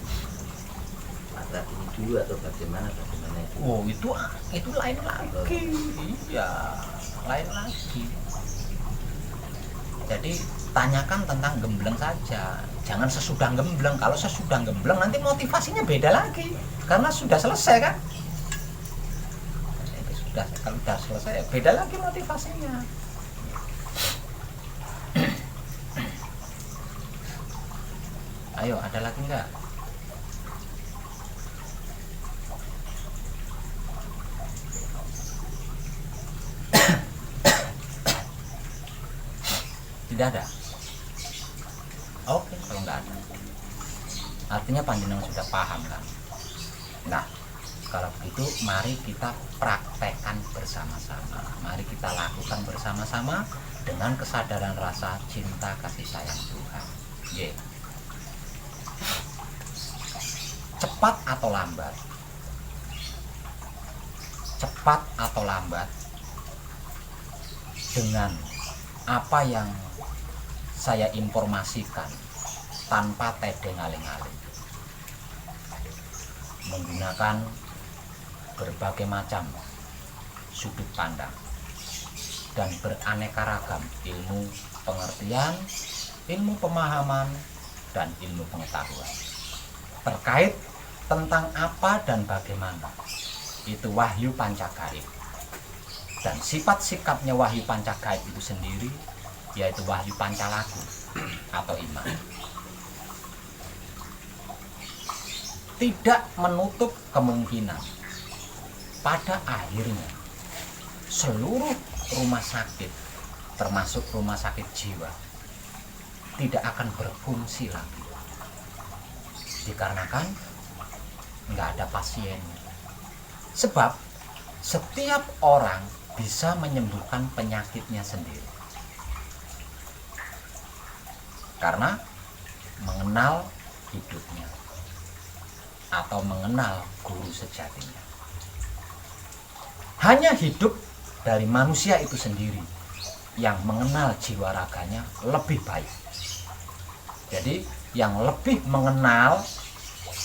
patrap ini dulu atau bagaimana itu? Oh itu lain lagi. Iya, lain lagi. Jadi tanyakan tentang gembleng saja, jangan sesudah gembleng. Kalau sesudah gembleng nanti motivasinya beda lagi, karena sudah selesai kan. Itu sudah, kalau sudah selesai beda lagi motivasinya. Ayo, ada lagi enggak? Tidak ada. Oke, kalau nggak ada, artinya panjenengan sudah paham kan. Nah, kalau begitu mari kita praktekkan bersama-sama, mari kita lakukan bersama-sama dengan kesadaran rasa cinta kasih sayang Tuhan. Ye. Cepat atau lambat, dengan apa yang saya informasikan tanpa tedeng aling-aling, menggunakan berbagai macam sudut pandang dan beraneka ragam ilmu pengertian, ilmu pemahaman, dan ilmu pengetahuan terkait tentang apa dan bagaimana itu wahyu pancagaib, dan sifat-sikapnya wahyu pancagaib itu sendiri yaitu wahyu pancalagu atau iman. Tidak menutup kemungkinan pada akhirnya seluruh rumah sakit, termasuk rumah sakit jiwa, tidak akan berfungsi lagi, dikarenakan nggak ada pasiennya. Sebab setiap orang bisa menyembuhkan penyakitnya sendiri karena mengenal hidupnya atau mengenal guru sejatinya. Hanya hidup dari manusia itu sendiri yang mengenal jiwa raganya lebih baik. Jadi yang lebih mengenal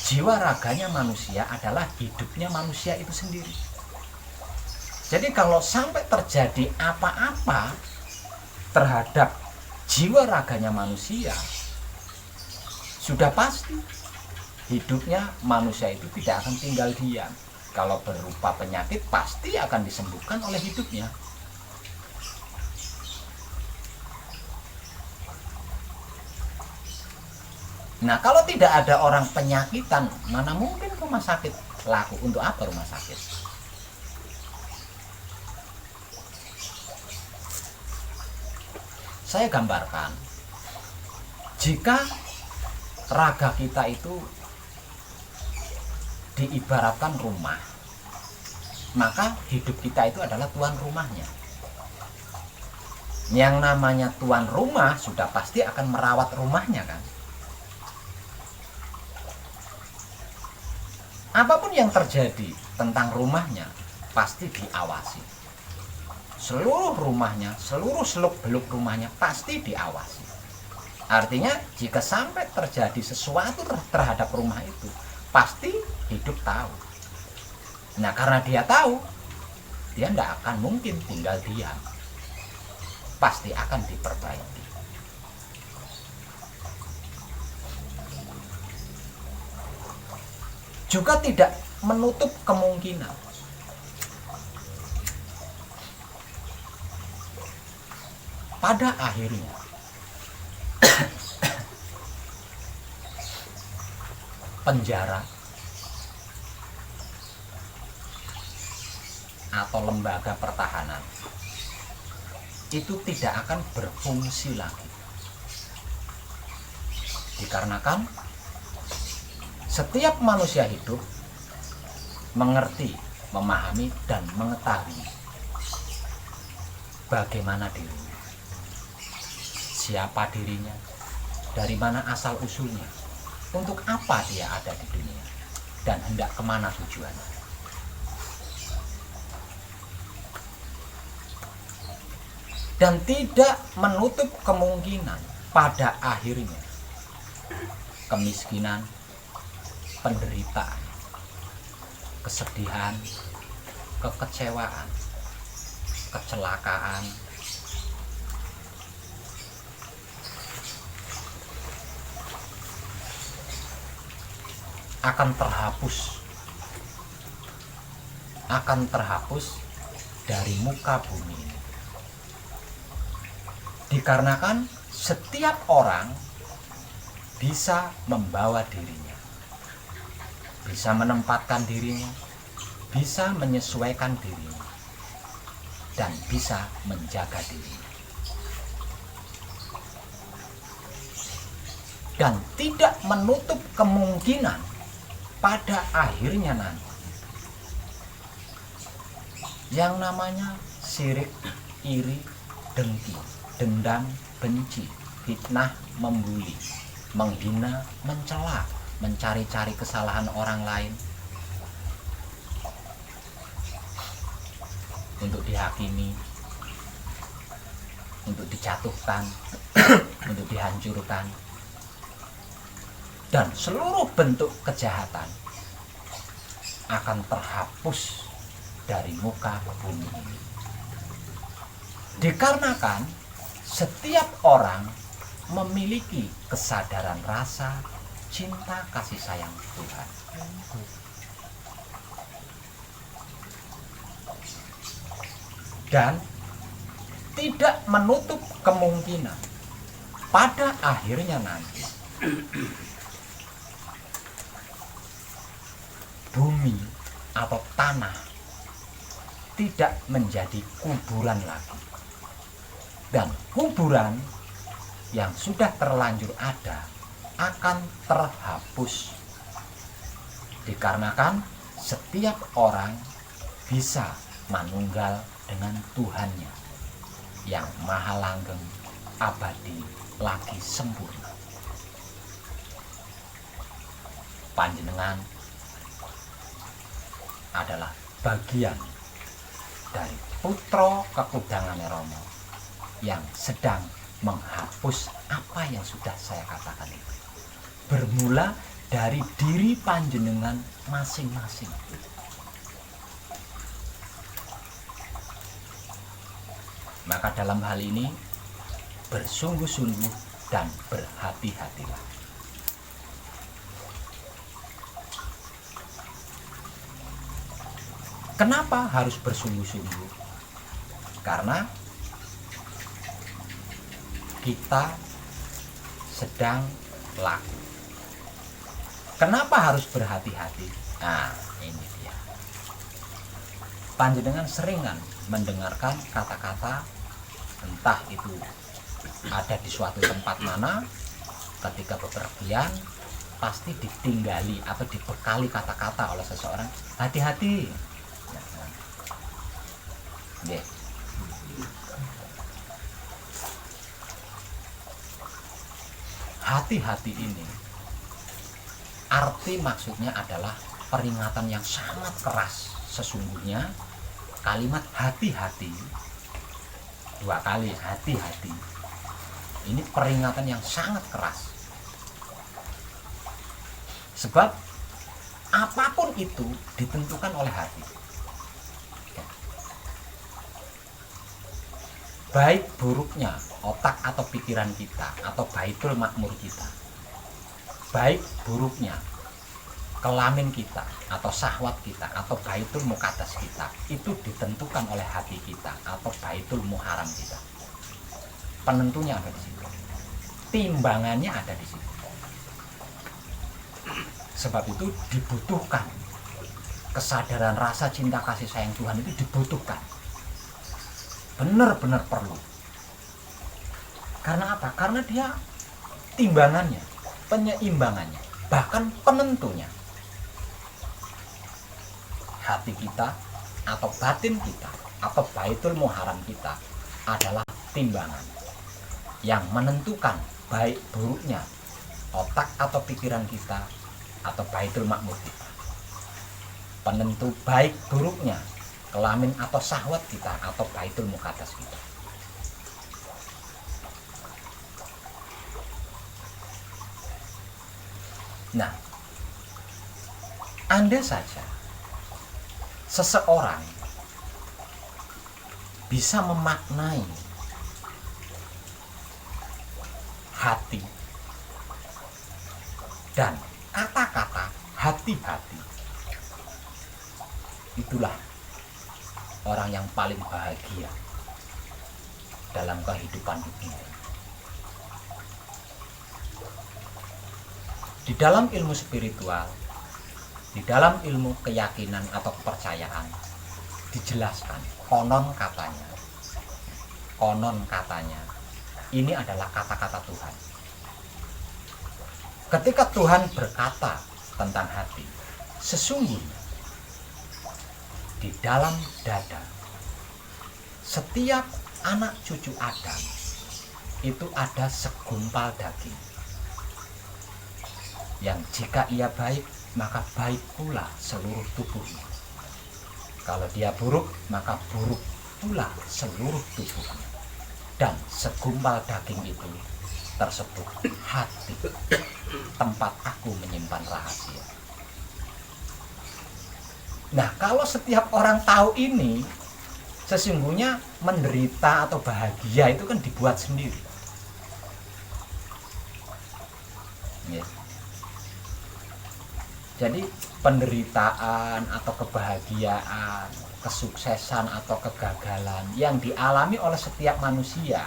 jiwa raganya manusia adalah hidupnya manusia itu sendiri. Jadi kalau sampai terjadi apa-apa terhadap jiwa raganya manusia, sudah pasti hidupnya manusia itu tidak akan tinggal diam. Kalau berupa penyakit pasti akan disembuhkan oleh hidupnya. Nah, kalau tidak ada orang penyakitan, mana mungkin rumah sakit laku? Untuk apa rumah sakit? Saya gambarkan, jika raga kita itu diibaratkan rumah, maka hidup kita itu adalah tuan rumahnya. Yang namanya tuan rumah sudah pasti akan merawat rumahnya, kan? Apapun yang terjadi tentang rumahnya pasti diawasi. Seluruh rumahnya, seluruh seluk-beluk rumahnya pasti diawasi. Artinya jika sampai terjadi sesuatu terhadap rumah itu, pasti hidup tahu. Nah, karena dia tahu, dia tidak akan mungkin tinggal diam. Pasti akan diperbaiki. Juga tidak menutup kemungkinan pada akhirnya penjara atau lembaga pertahanan itu tidak akan berfungsi lagi, dikarenakan setiap manusia hidup mengerti, memahami, dan mengetahui bagaimana dirinya, siapa dirinya, dari mana asal usulnya, untuk apa dia ada di dunia, dan hendak kemana tujuannya. Dan tidak menutup kemungkinan pada akhirnya kemiskinan, penderitaan, kesedihan, kekecewaan, kecelakaan, akan terhapus dari muka bumi ini. Dikarenakan setiap orang bisa membawa dirinya, bisa menempatkan dirinya, bisa menyesuaikan dirinya, dan bisa menjaga dirinya. Dan tidak menutup kemungkinan pada akhirnya nanti yang namanya sirik, iri, dengki dendam, benci, fitnah, membuli, menghina, mencela, mencari-cari kesalahan orang lain untuk dihakimi, untuk dijatuhkan, untuk dihancurkan, dan seluruh bentuk kejahatan akan terhapus dari muka bumi ini. Dikarenakan setiap orang memiliki kesadaran rasa cinta kasih sayang Tuhan. Dan tidak menutup kemungkinan pada akhirnya nanti bumi atau tanah tidak menjadi kuburan lagi, dan kuburan yang sudah terlanjur ada akan terhapus, dikarenakan setiap orang bisa manunggal dengan Tuhannya yang maha langgeng, abadi, lagi sempurna. Panjenengan adalah bagian dari putra kekudangan Romo yang sedang menghapus apa yang sudah saya katakan itu, bermula dari diri panjenengan masing-masing. Maka dalam hal ini bersungguh-sungguh dan berhati-hatilah. Kenapa harus bersungguh-sungguh? Karena kita sedang laku. Kenapa harus berhati-hati? Nah, ini dia. Panjenengan sering kan mendengarkan kata-kata, entah itu ada di suatu tempat mana, ketika bepergian pasti ditinggali atau dibekali kata-kata oleh seseorang, hati-hati. Yeah. Hati-hati ini arti maksudnya adalah peringatan yang sangat keras. Sesungguhnya kalimat hati-hati, dua kali hati-hati, ini peringatan yang sangat keras. Sebab apapun itu ditentukan oleh hati. Baik buruknya otak atau pikiran kita atau baitul makmur kita, baik buruknya kelamin kita atau syahwat kita atau baitul muqaddas kita, itu ditentukan oleh hati kita atau baitul muharam kita. Penentunya ada di situ, timbangannya ada di situ. Sebab itu dibutuhkan kesadaran rasa cinta kasih sayang Tuhan, itu dibutuhkan, benar-benar perlu. Karena apa? Karena dia timbangannya, penyeimbangannya, bahkan penentunya. Hati kita atau batin kita atau baitul muharam kita adalah timbangan yang menentukan baik buruknya otak atau pikiran kita atau baitul makmur kita, penentu baik buruknya kelamin atau syahwat kita atau baitul muqaddas kita. Nah, andai saja seseorang bisa memaknai hati dan kata-kata hati-hati, itulah orang yang paling bahagia dalam kehidupan ini. Di dalam ilmu spiritual, di dalam ilmu keyakinan atau kepercayaan, dijelaskan konon katanya ini adalah kata-kata Tuhan. Ketika Tuhan berkata tentang hati, sesungguhnya di dalam dada setiap anak cucu Adam itu ada segumpal daging yang jika ia baik maka baik pula seluruh tubuhnya. Kalau dia buruk maka buruk pula seluruh tubuhnya. Dan segumpal daging itu tersebut hati, tempat aku menyimpan rahasia. Nah, kalau setiap orang tahu ini, sesungguhnya menderita atau bahagia itu kan dibuat sendiri. Ya. Jadi penderitaan atau kebahagiaan, kesuksesan atau kegagalan yang dialami oleh setiap manusia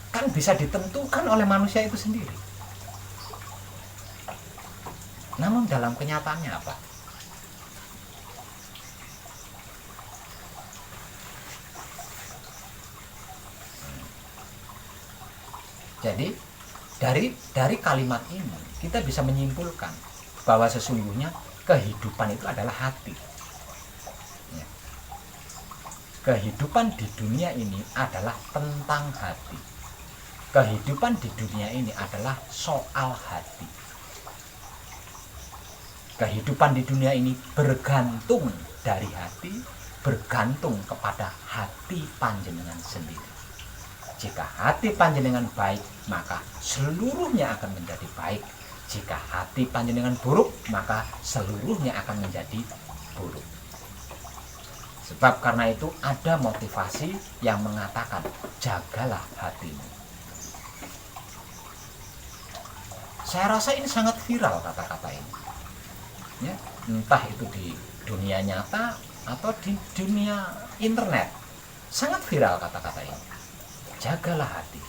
kan bisa ditentukan oleh manusia itu sendiri. Namun dalam kenyataannya apa? Jadi dari kalimat ini kita bisa menyimpulkan bahwa sesungguhnya kehidupan itu adalah hati. Ya. Kehidupan di dunia ini adalah tentang hati. Kehidupan di dunia ini adalah soal hati. Kehidupan di dunia ini bergantung dari hati, bergantung kepada hati panjenengan sendiri. Jika hati panjenengan baik, maka seluruhnya akan menjadi baik. Jika hati panjenengan buruk, maka seluruhnya akan menjadi buruk. Sebab karena itu ada motivasi yang mengatakan, jagalah hatimu. Saya rasa ini sangat viral kata-kata ini. Ya, entah itu di dunia nyata atau di dunia internet. Sangat viral kata-kata ini. Jagalah hati.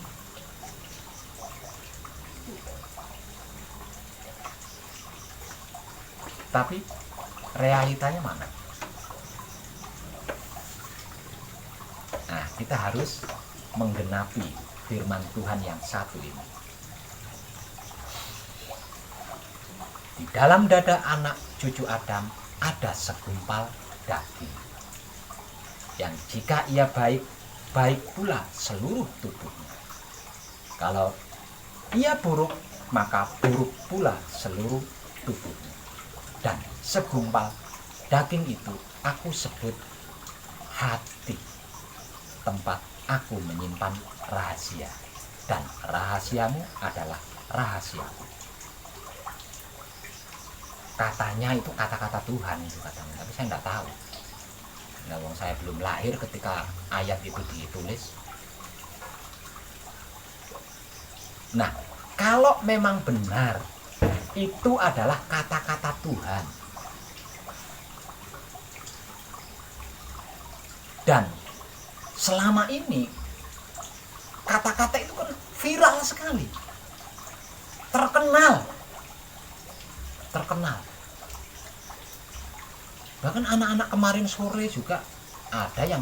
Tapi realitanya mana? Nah, kita harus menggenapi firman Tuhan yang satu ini. Di dalam dada anak cucu Adam ada segumpal daging, yang jika ia baik, baik pula seluruh tubuhnya. Kalau ia buruk, maka buruk pula seluruh tubuhnya. Dan segumpal daging itu aku sebut hati, tempat aku menyimpan rahasia, dan rahasiamu adalah rahasiaku. Katanya itu kata-kata Tuhan itu katanya, tapi saya tidak tahu. Nah, saya belum lahir ketika ayat itu ditulis. Nah, kalau memang benar itu adalah kata-kata Tuhan, dan selama ini kata-kata itu kan viral sekali, terkenal. Bahkan anak-anak kemarin sore juga ada yang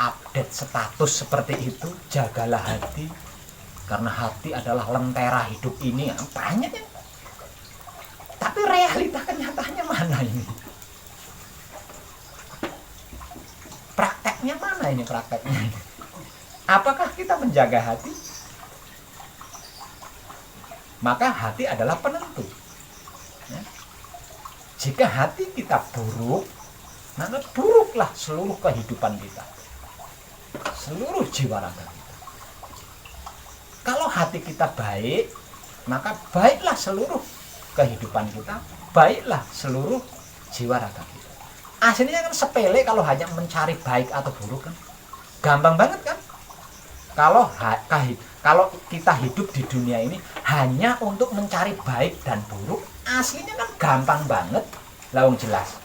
update status seperti itu, jagalah hati, karena hati adalah lentera hidup ini. Banyak yang, tapi realita kenyataannya mana ini? Prakteknya mana ini prakteknya? Apakah kita menjaga hati? Maka hati adalah penentu. Ya. Jika hati kita buruk, maka buruklah seluruh kehidupan kita, seluruh jiwa raga kita. Kalau hati kita baik, maka baiklah seluruh kehidupan kita, baiklah seluruh jiwa raga kita. Aslinya kan sepele kalau hanya mencari baik atau buruk kan, gampang banget kan. Kalau kita hidup di dunia ini hanya untuk mencari baik dan buruk, aslinya kan gampang banget, lawang jelas.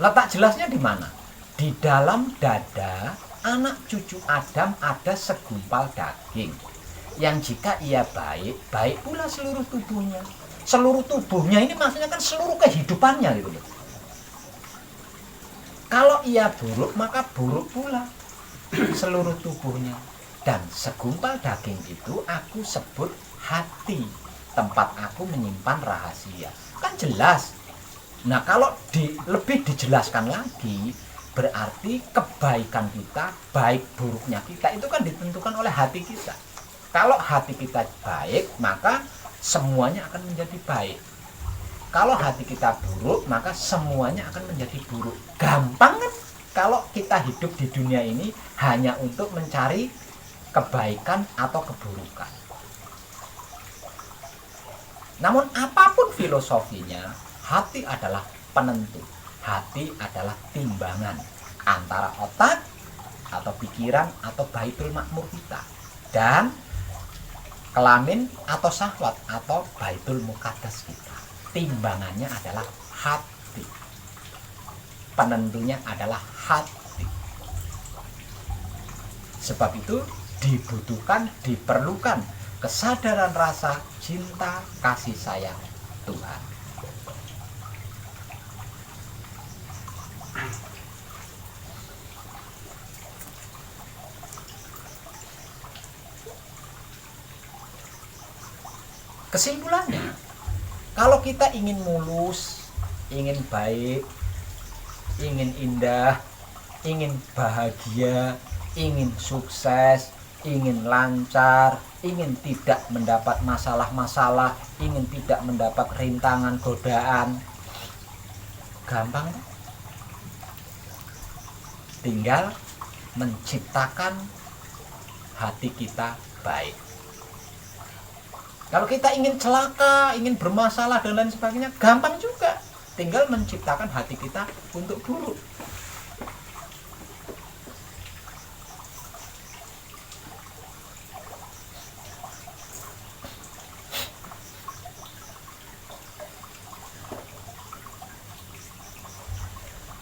Letak jelasnya di mana? Di dalam dada anak cucu Adam ada segumpal daging, yang jika ia baik, baik pula seluruh tubuhnya. Seluruh tubuhnya ini maksudnya kan seluruh kehidupannya gitu loh. Kalau ia buruk, maka buruk pula seluruh tubuhnya. Dan segumpal daging itu aku sebut hati, tempat aku menyimpan rahasia. Kan jelas, Nah, kalau lebih dijelaskan lagi, berarti kebaikan kita, baik buruknya kita itu kan ditentukan oleh hati kita. Kalau hati kita baik, maka semuanya akan menjadi baik. Kalau hati kita buruk, maka semuanya akan menjadi buruk. Gampang kan? Kalau kita hidup di dunia ini hanya untuk mencari kebaikan atau keburukan. Namun apapun filosofinya, hati adalah penentu. Hati adalah timbangan antara otak atau pikiran atau baitul makmur kita dan kelamin atau syahwat atau baitul muqaddas kita. Timbangannya adalah hati. Penentunya adalah hati. Sebab itu diperlukan kesadaran rasa cinta kasih sayang Tuhan. Kesimpulannya, kalau kita ingin mulus, ingin baik, ingin indah, ingin bahagia, ingin sukses, ingin lancar, ingin tidak mendapat masalah-masalah, ingin tidak mendapat rintangan, godaan, gampang. Tinggal menciptakan hati kita baik. Kalau kita ingin celaka, ingin bermasalah dan lain sebagainya, gampang juga. Tinggal menciptakan hati kita untuk buruk.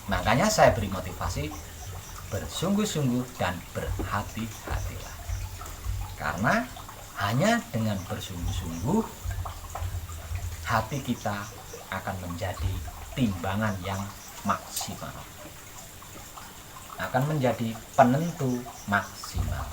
Makanya saya beri motivasi, bersungguh-sungguh dan berhati-hatilah. Karena hanya dengan bersungguh-sungguh hati kita akan menjadi timbangan yang maksimal, akan menjadi penentu maksimal.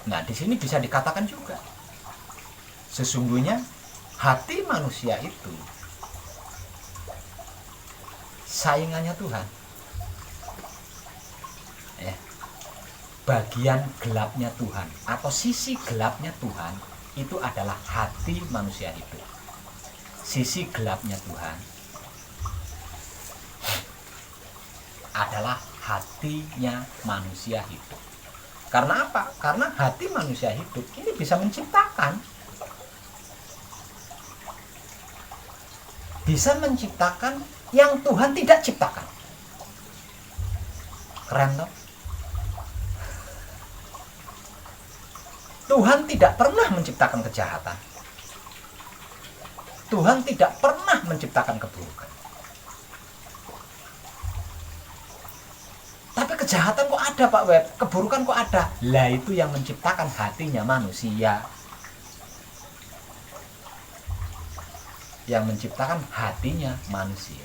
Nah, di sini bisa dikatakan juga, sesungguhnya hati manusia itu saingannya Tuhan. Bagian gelapnya Tuhan atau sisi gelapnya Tuhan itu adalah hati manusia itu. Sisi gelapnya Tuhan adalah hatinya manusia hidup. Karena apa? Karena hati manusia hidup ini bisa menciptakan. Bisa menciptakan yang Tuhan tidak ciptakan. Keren toh? Tuhan tidak pernah menciptakan kejahatan. Tuhan tidak pernah menciptakan keburukan. Tapi kejahatan kok ada, Pak Web? Keburukan kok ada? Lah itu yang menciptakan hatinya manusia. Yang menciptakan hatinya manusia.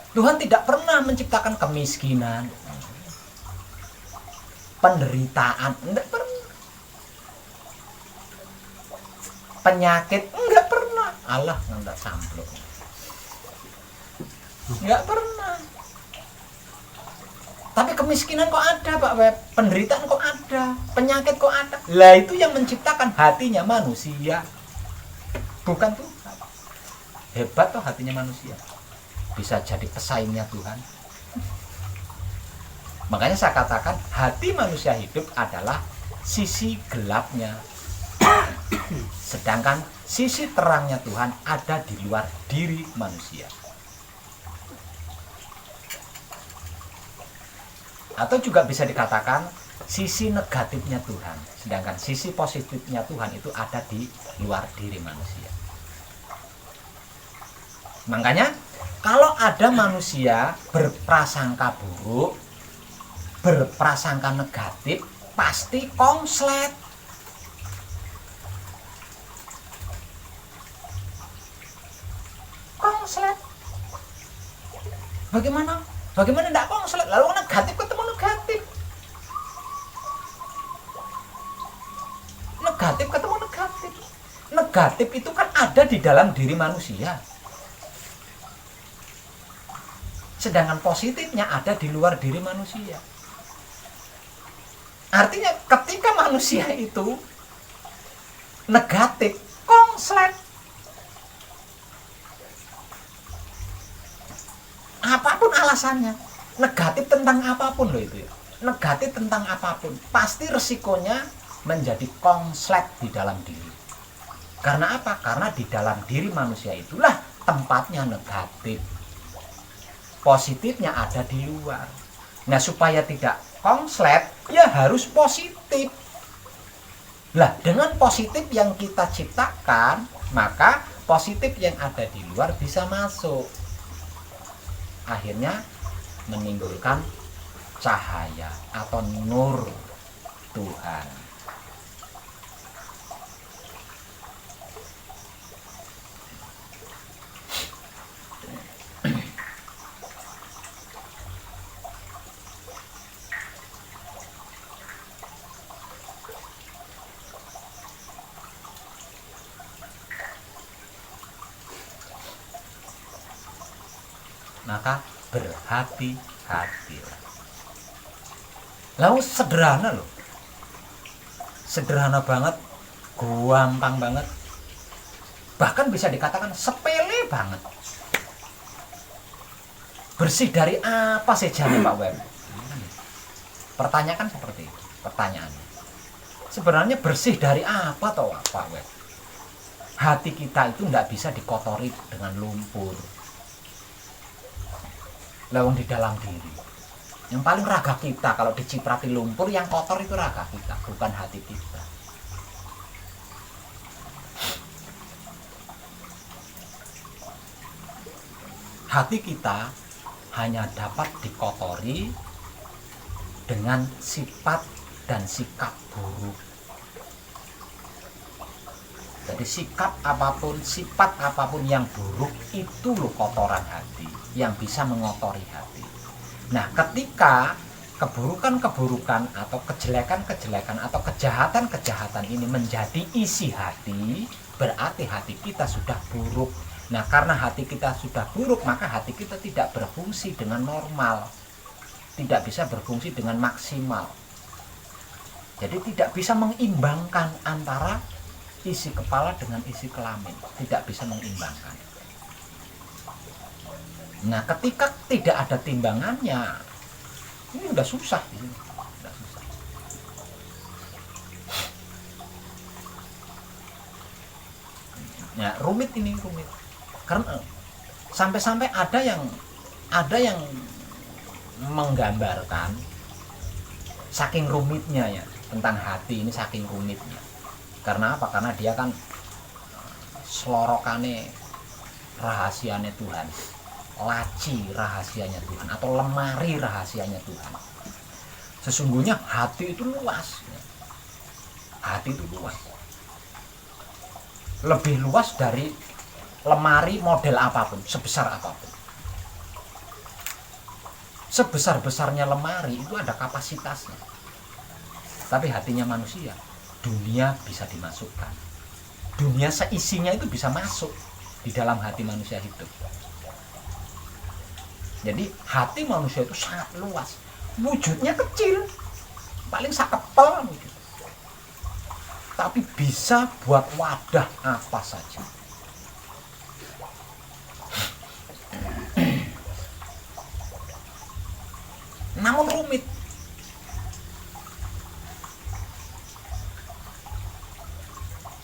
Tuhan tidak pernah menciptakan kemiskinan, penderitaan, enggak pernah. Penyakit, enggak pernah. Allah enggak samplok. Enggak pernah. Tapi kemiskinan kok ada, Pak Web? Penderitaan kok ada? Penyakit kok ada? Lah itu yang menciptakan hatinya manusia. Bukan Tuhan. Hebat toh hatinya manusia. Bisa jadi pesaingnya Tuhan. Makanya saya katakan hati manusia hidup adalah sisi gelapnya, sedangkan sisi terangnya Tuhan ada di luar diri manusia. Atau juga bisa dikatakan sisi negatifnya Tuhan, sedangkan sisi positifnya Tuhan itu ada di luar diri manusia. Makanya kalau ada manusia berprasangka buruk, berprasangka negatif, pasti konslet. Bagaimana tidak konslet? Lalu negatif ketemu negatif. Negatif ketemu negatif. Negatif itu kan ada di dalam diri manusia. Sedangkan positifnya ada di luar diri manusia. Artinya ketika manusia itu negatif, konslet. Apapun alasannya, negatif tentang apapun loh itu ya. Negatif tentang apapun, pasti resikonya menjadi konslet di dalam diri. Karena apa? Karena di dalam diri manusia itulah tempatnya negatif. Positifnya ada di luar. Nah, supaya tidak konslet, ya harus positif. Lah, dengan positif yang kita ciptakan, maka positif yang ada di luar bisa masuk. Akhirnya menimbulkan cahaya atau nur Tuhan. Maka berhati-hati. Lalu sederhana loh, sederhana banget, gampang banget, bahkan bisa dikatakan sepele banget. Bersih dari apa saja nih Pak Web? Pertanyaan kan seperti itu. Pertanyaannya sebenarnya bersih dari apa toh Pak Web? Hati kita itu tidak bisa dikotori dengan lumpur. Lawang di dalam diri. Yang paling raga kita kalau diciprati lumpur, yang kotor itu raga kita, bukan hati kita. Hati kita hanya dapat dikotori dengan sifat dan sikap buruk. Jadi sikap apapun, sifat apapun yang buruk itu loh kotoran hati yang bisa mengotori hati. Nah, ketika keburukan-keburukan atau kejelekan-kejelekan atau kejahatan-kejahatan ini menjadi isi hati, berarti hati kita sudah buruk. Nah, karena hati kita sudah buruk, maka hati kita tidak berfungsi dengan normal, tidak bisa berfungsi dengan maksimal. Jadi tidak bisa mengimbangkan antara isi kepala dengan isi kelamin, tidak bisa mengimbangkan. Nah, ketika tidak ada timbangannya, ini udah susah, udah susah. Ya, rumit ini, rumit. Karena sampai-sampai ada yang menggambarkan saking rumitnya ya tentang hati ini, saking rumitnya. Karena apa? Karena dia kan selorokane rahasianya Tuhan, laci rahasianya Tuhan, atau lemari rahasianya Tuhan. Sesungguhnya hati itu luas, hati itu luas, lebih luas dari lemari model apapun, sebesar apapun. Sebesar-besarnya lemari itu ada kapasitasnya. Tapi hatinya manusia, dunia bisa dimasukkan, dunia seisinya itu bisa masuk di dalam hati manusia hidup. Jadi hati manusia itu sangat luas, wujudnya kecil, paling sakepel gitu. Tapi bisa buat wadah apa saja. Namun rumit.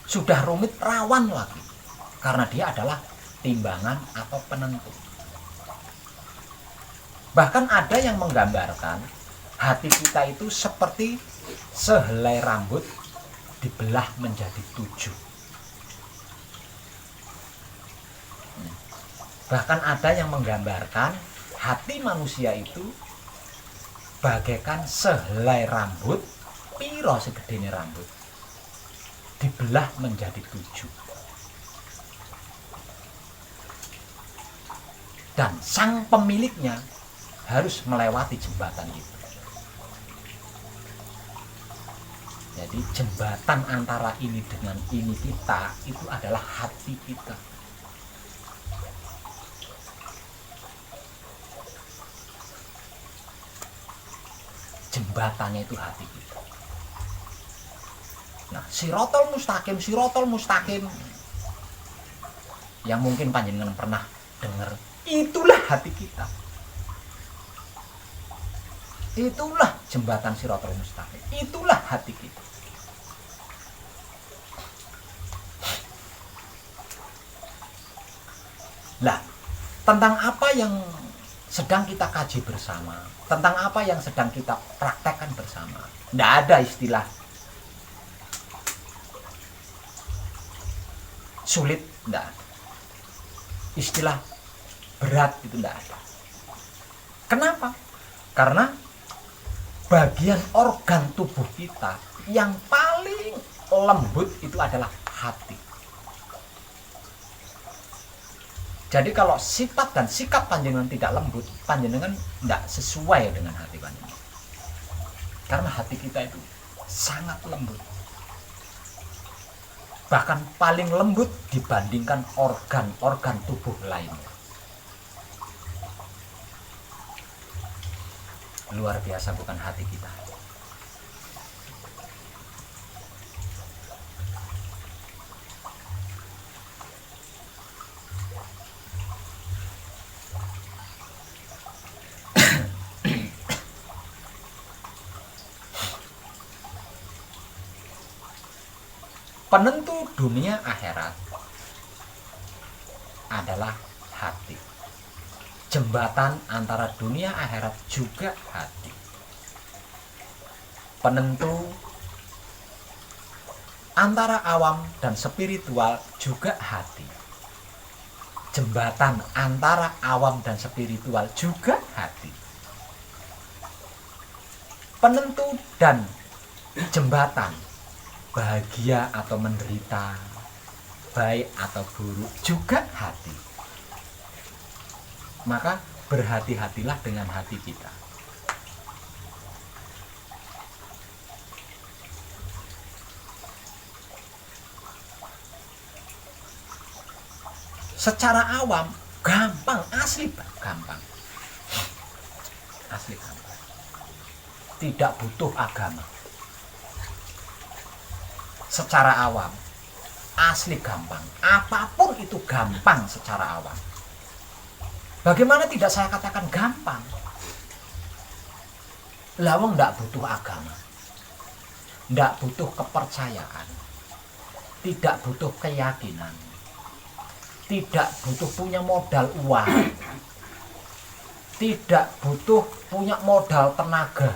Sudah rumit, rawan lagi, karena dia adalah timbangan atau penentu. Bahkan ada yang menggambarkan hati kita itu seperti sehelai rambut dibelah menjadi 7. Bahkan ada yang menggambarkan hati manusia itu bagaikan sehelai rambut, piro segedene rambut, dibelah menjadi 7. dan sang pemiliknya harus melewati jembatan itu. Jadi jembatan antara ini dengan ini kita itu adalah hati kita. Jembatannya itu hati kita. Nah, sirotol mustaqim yang mungkin panjenengan pernah dengar, itulah hati kita. Itulah jembatan sirotol mustaqim. Itulah hati kita. Lah, tentang apa yang sedang kita kaji bersama, tentang apa yang sedang kita praktekkan bersama, tidak ada istilah sulit, tidak ada. Istilah berat itu tidak ada. Kenapa? Karena bagian organ tubuh kita yang paling lembut itu adalah hati. Jadi kalau sifat dan sikap panjenengan tidak lembut, panjenengan tidak sesuai dengan hati panjenengan. Karena hati kita itu sangat lembut. Bahkan paling lembut dibandingkan organ-organ tubuh lainnya. Luar biasa bukan hati kita. Penentu dunia akhirat adalah hati. Jembatan antara dunia akhirat juga hati. Penentu antara awam dan spiritual juga hati. Jembatan antara awam dan spiritual juga hati. Penentu dan jembatan bahagia atau menderita, baik atau buruk juga hati. Maka berhati-hatilah dengan hati kita. Secara awam gampang, asli gampang. Asli gampang. Tidak butuh agama. Secara awam asli gampang, apapun itu gampang secara awam. Bagaimana tidak saya katakan gampang? Lawang tidak butuh agama, tidak butuh kepercayaan, tidak butuh keyakinan, tidak butuh punya modal uang, tidak butuh punya modal tenaga,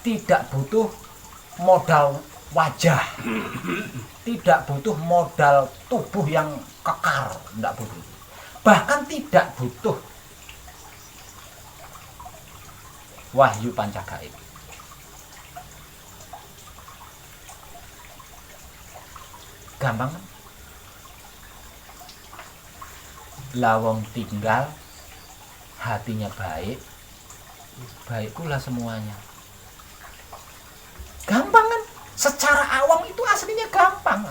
tidak butuh modal wajah, tidak butuh modal tubuh yang kekar, tidak butuh. Bahkan tidak butuh wahyu pancagaib. Gampang kan? Lawang tinggal hatinya baik, baik pula semuanya. Gampang kan? Secara awam itu aslinya gampang.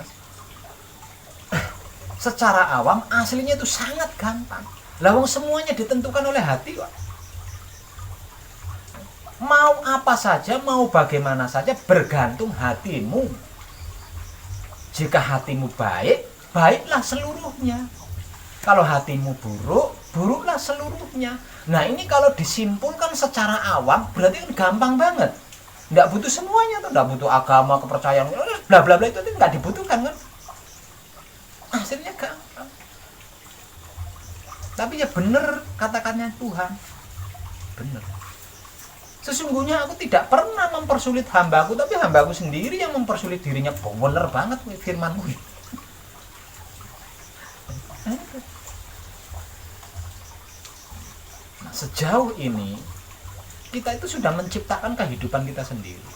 Secara awam aslinya itu sangat gampang. Lawang semuanya ditentukan oleh hati kok. Mau apa saja, mau bagaimana saja bergantung hatimu. Jika hatimu baik, baiklah seluruhnya. Kalau hatimu buruk, buruklah seluruhnya. Nah ini kalau disimpulkan secara awam berarti kan gampang banget. Nggak butuh semuanya tuh, nggak butuh agama, kepercayaan, bla bla bla itu nggak dibutuhkan kan? Hasilnya gampang. Tapi ya bener katakannya Tuhan, bener. Sesungguhnya aku tidak pernah mempersulit hambaku, tapi hambaku sendiri yang mempersulit dirinya. Bener banget firmanmu. Nah, sejauh ini kita itu sudah menciptakan kehidupan kita sendiri.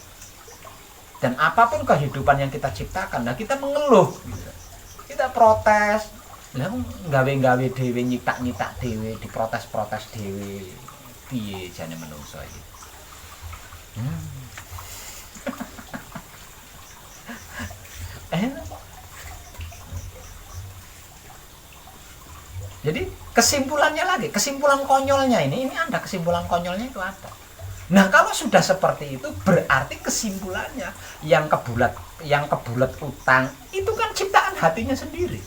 Dan apapun kehidupan yang kita ciptakan, nah kita mengeluh, kita protes, Lah gawe-gawe dhewe nyitak-nyitak dhewe, diprotes-protes dhewe. Piye jane menungso iki? Jadi kesimpulannya lagi, kesimpulan konyolnya ini ada kesimpulan konyolnya itu ada. Nah kalau sudah seperti itu berarti kesimpulannya yang kebulet utang itu kan ciptaan hatinya sendiri.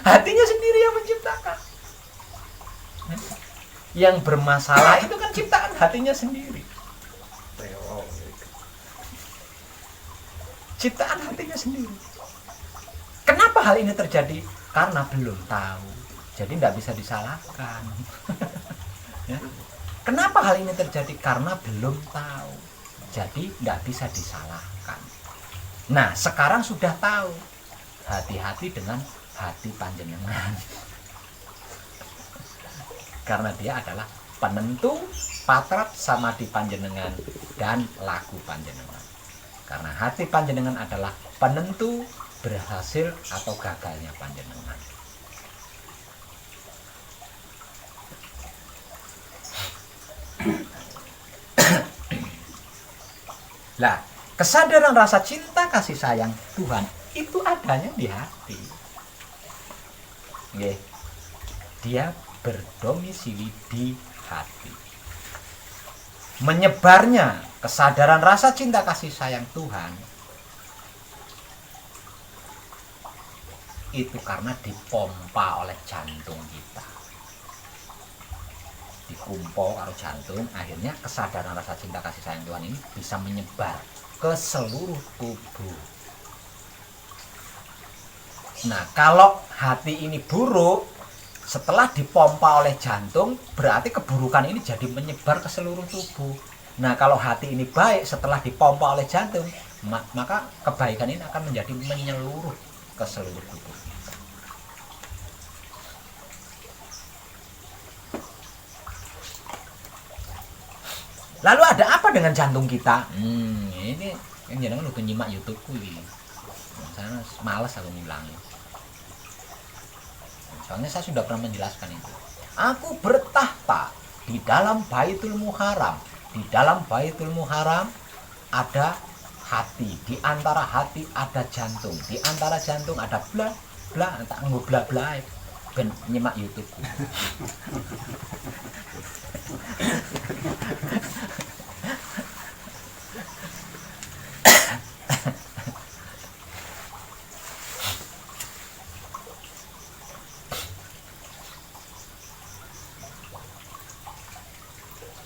Hatinya sendiri yang menciptakan. Yang bermasalah itu kan ciptaan hatinya sendiri. Ciptaan hatinya sendiri. Kenapa hal ini terjadi? Karena belum tahu. Jadi tidak bisa disalahkan. Ya. Kenapa hal ini terjadi? Karena belum tahu. Jadi tidak bisa disalahkan. Nah, sekarang sudah tahu. Hati-hati dengan hati panjenengan. Karena dia adalah penentu patrap samadhi panjenengan dan laku panjenengan. Karena hati panjenengan adalah penentu berhasil atau gagalnya panjenengan. Lah, kesadaran rasa cinta kasih sayang Tuhan itu adanya di hati. Nggih. Dia berdomisili di hati. Menyebarnya kesadaran rasa cinta kasih sayang Tuhan itu karena dipompa oleh jantung kita. Dikumpo karo jantung, akhirnya kesadaran rasa cinta kasih sayang Tuhan ini bisa menyebar ke seluruh tubuh. Nah, kalau hati ini buruk, setelah dipompa oleh jantung, berarti keburukan ini jadi menyebar ke seluruh tubuh. Nah, kalau hati ini baik, setelah dipompa oleh jantung, maka kebaikan ini akan menjadi menyeluruh ke seluruh tubuh. Lalu ada apa dengan jantung kita? Ini yang jangan lu nyimak YouTubeku ini. Sana males aku ngilangin. Soalnya saya sudah pernah menjelaskan itu. Aku bertahta di dalam Baitul Muharram. Di dalam Baitul Muharram ada hati. Di antara hati ada jantung. Di antara jantung ada bla bla. Tak nggo bla bla. Ben nyimak YouTubeku.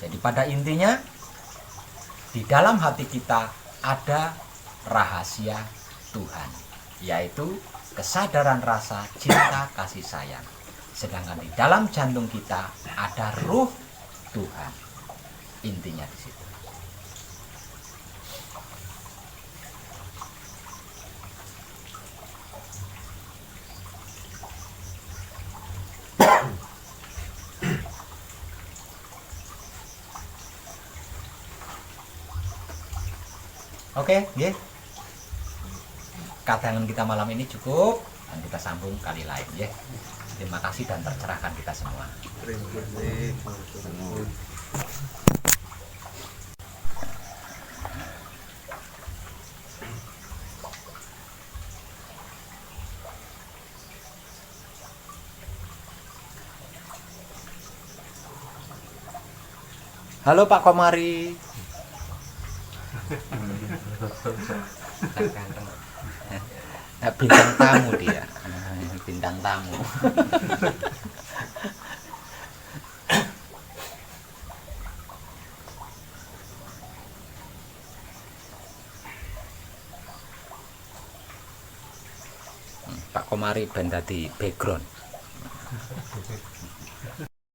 Jadi pada intinya di dalam hati kita ada rahasia Tuhan, yaitu kesadaran rasa cinta kasih sayang. Sedangkan di dalam jantung kita ada ruh Tuhan. Intinya di situ. Oke, nggih. Kadangan kita malam ini cukup dan kita sambung kali lain, ya. Terima kasih dan tercerahkan kita semua. Terima kasih. Halo Pak Komari. Bintang tamu dia. Bintang tamu. Pak Komari ben dadi background.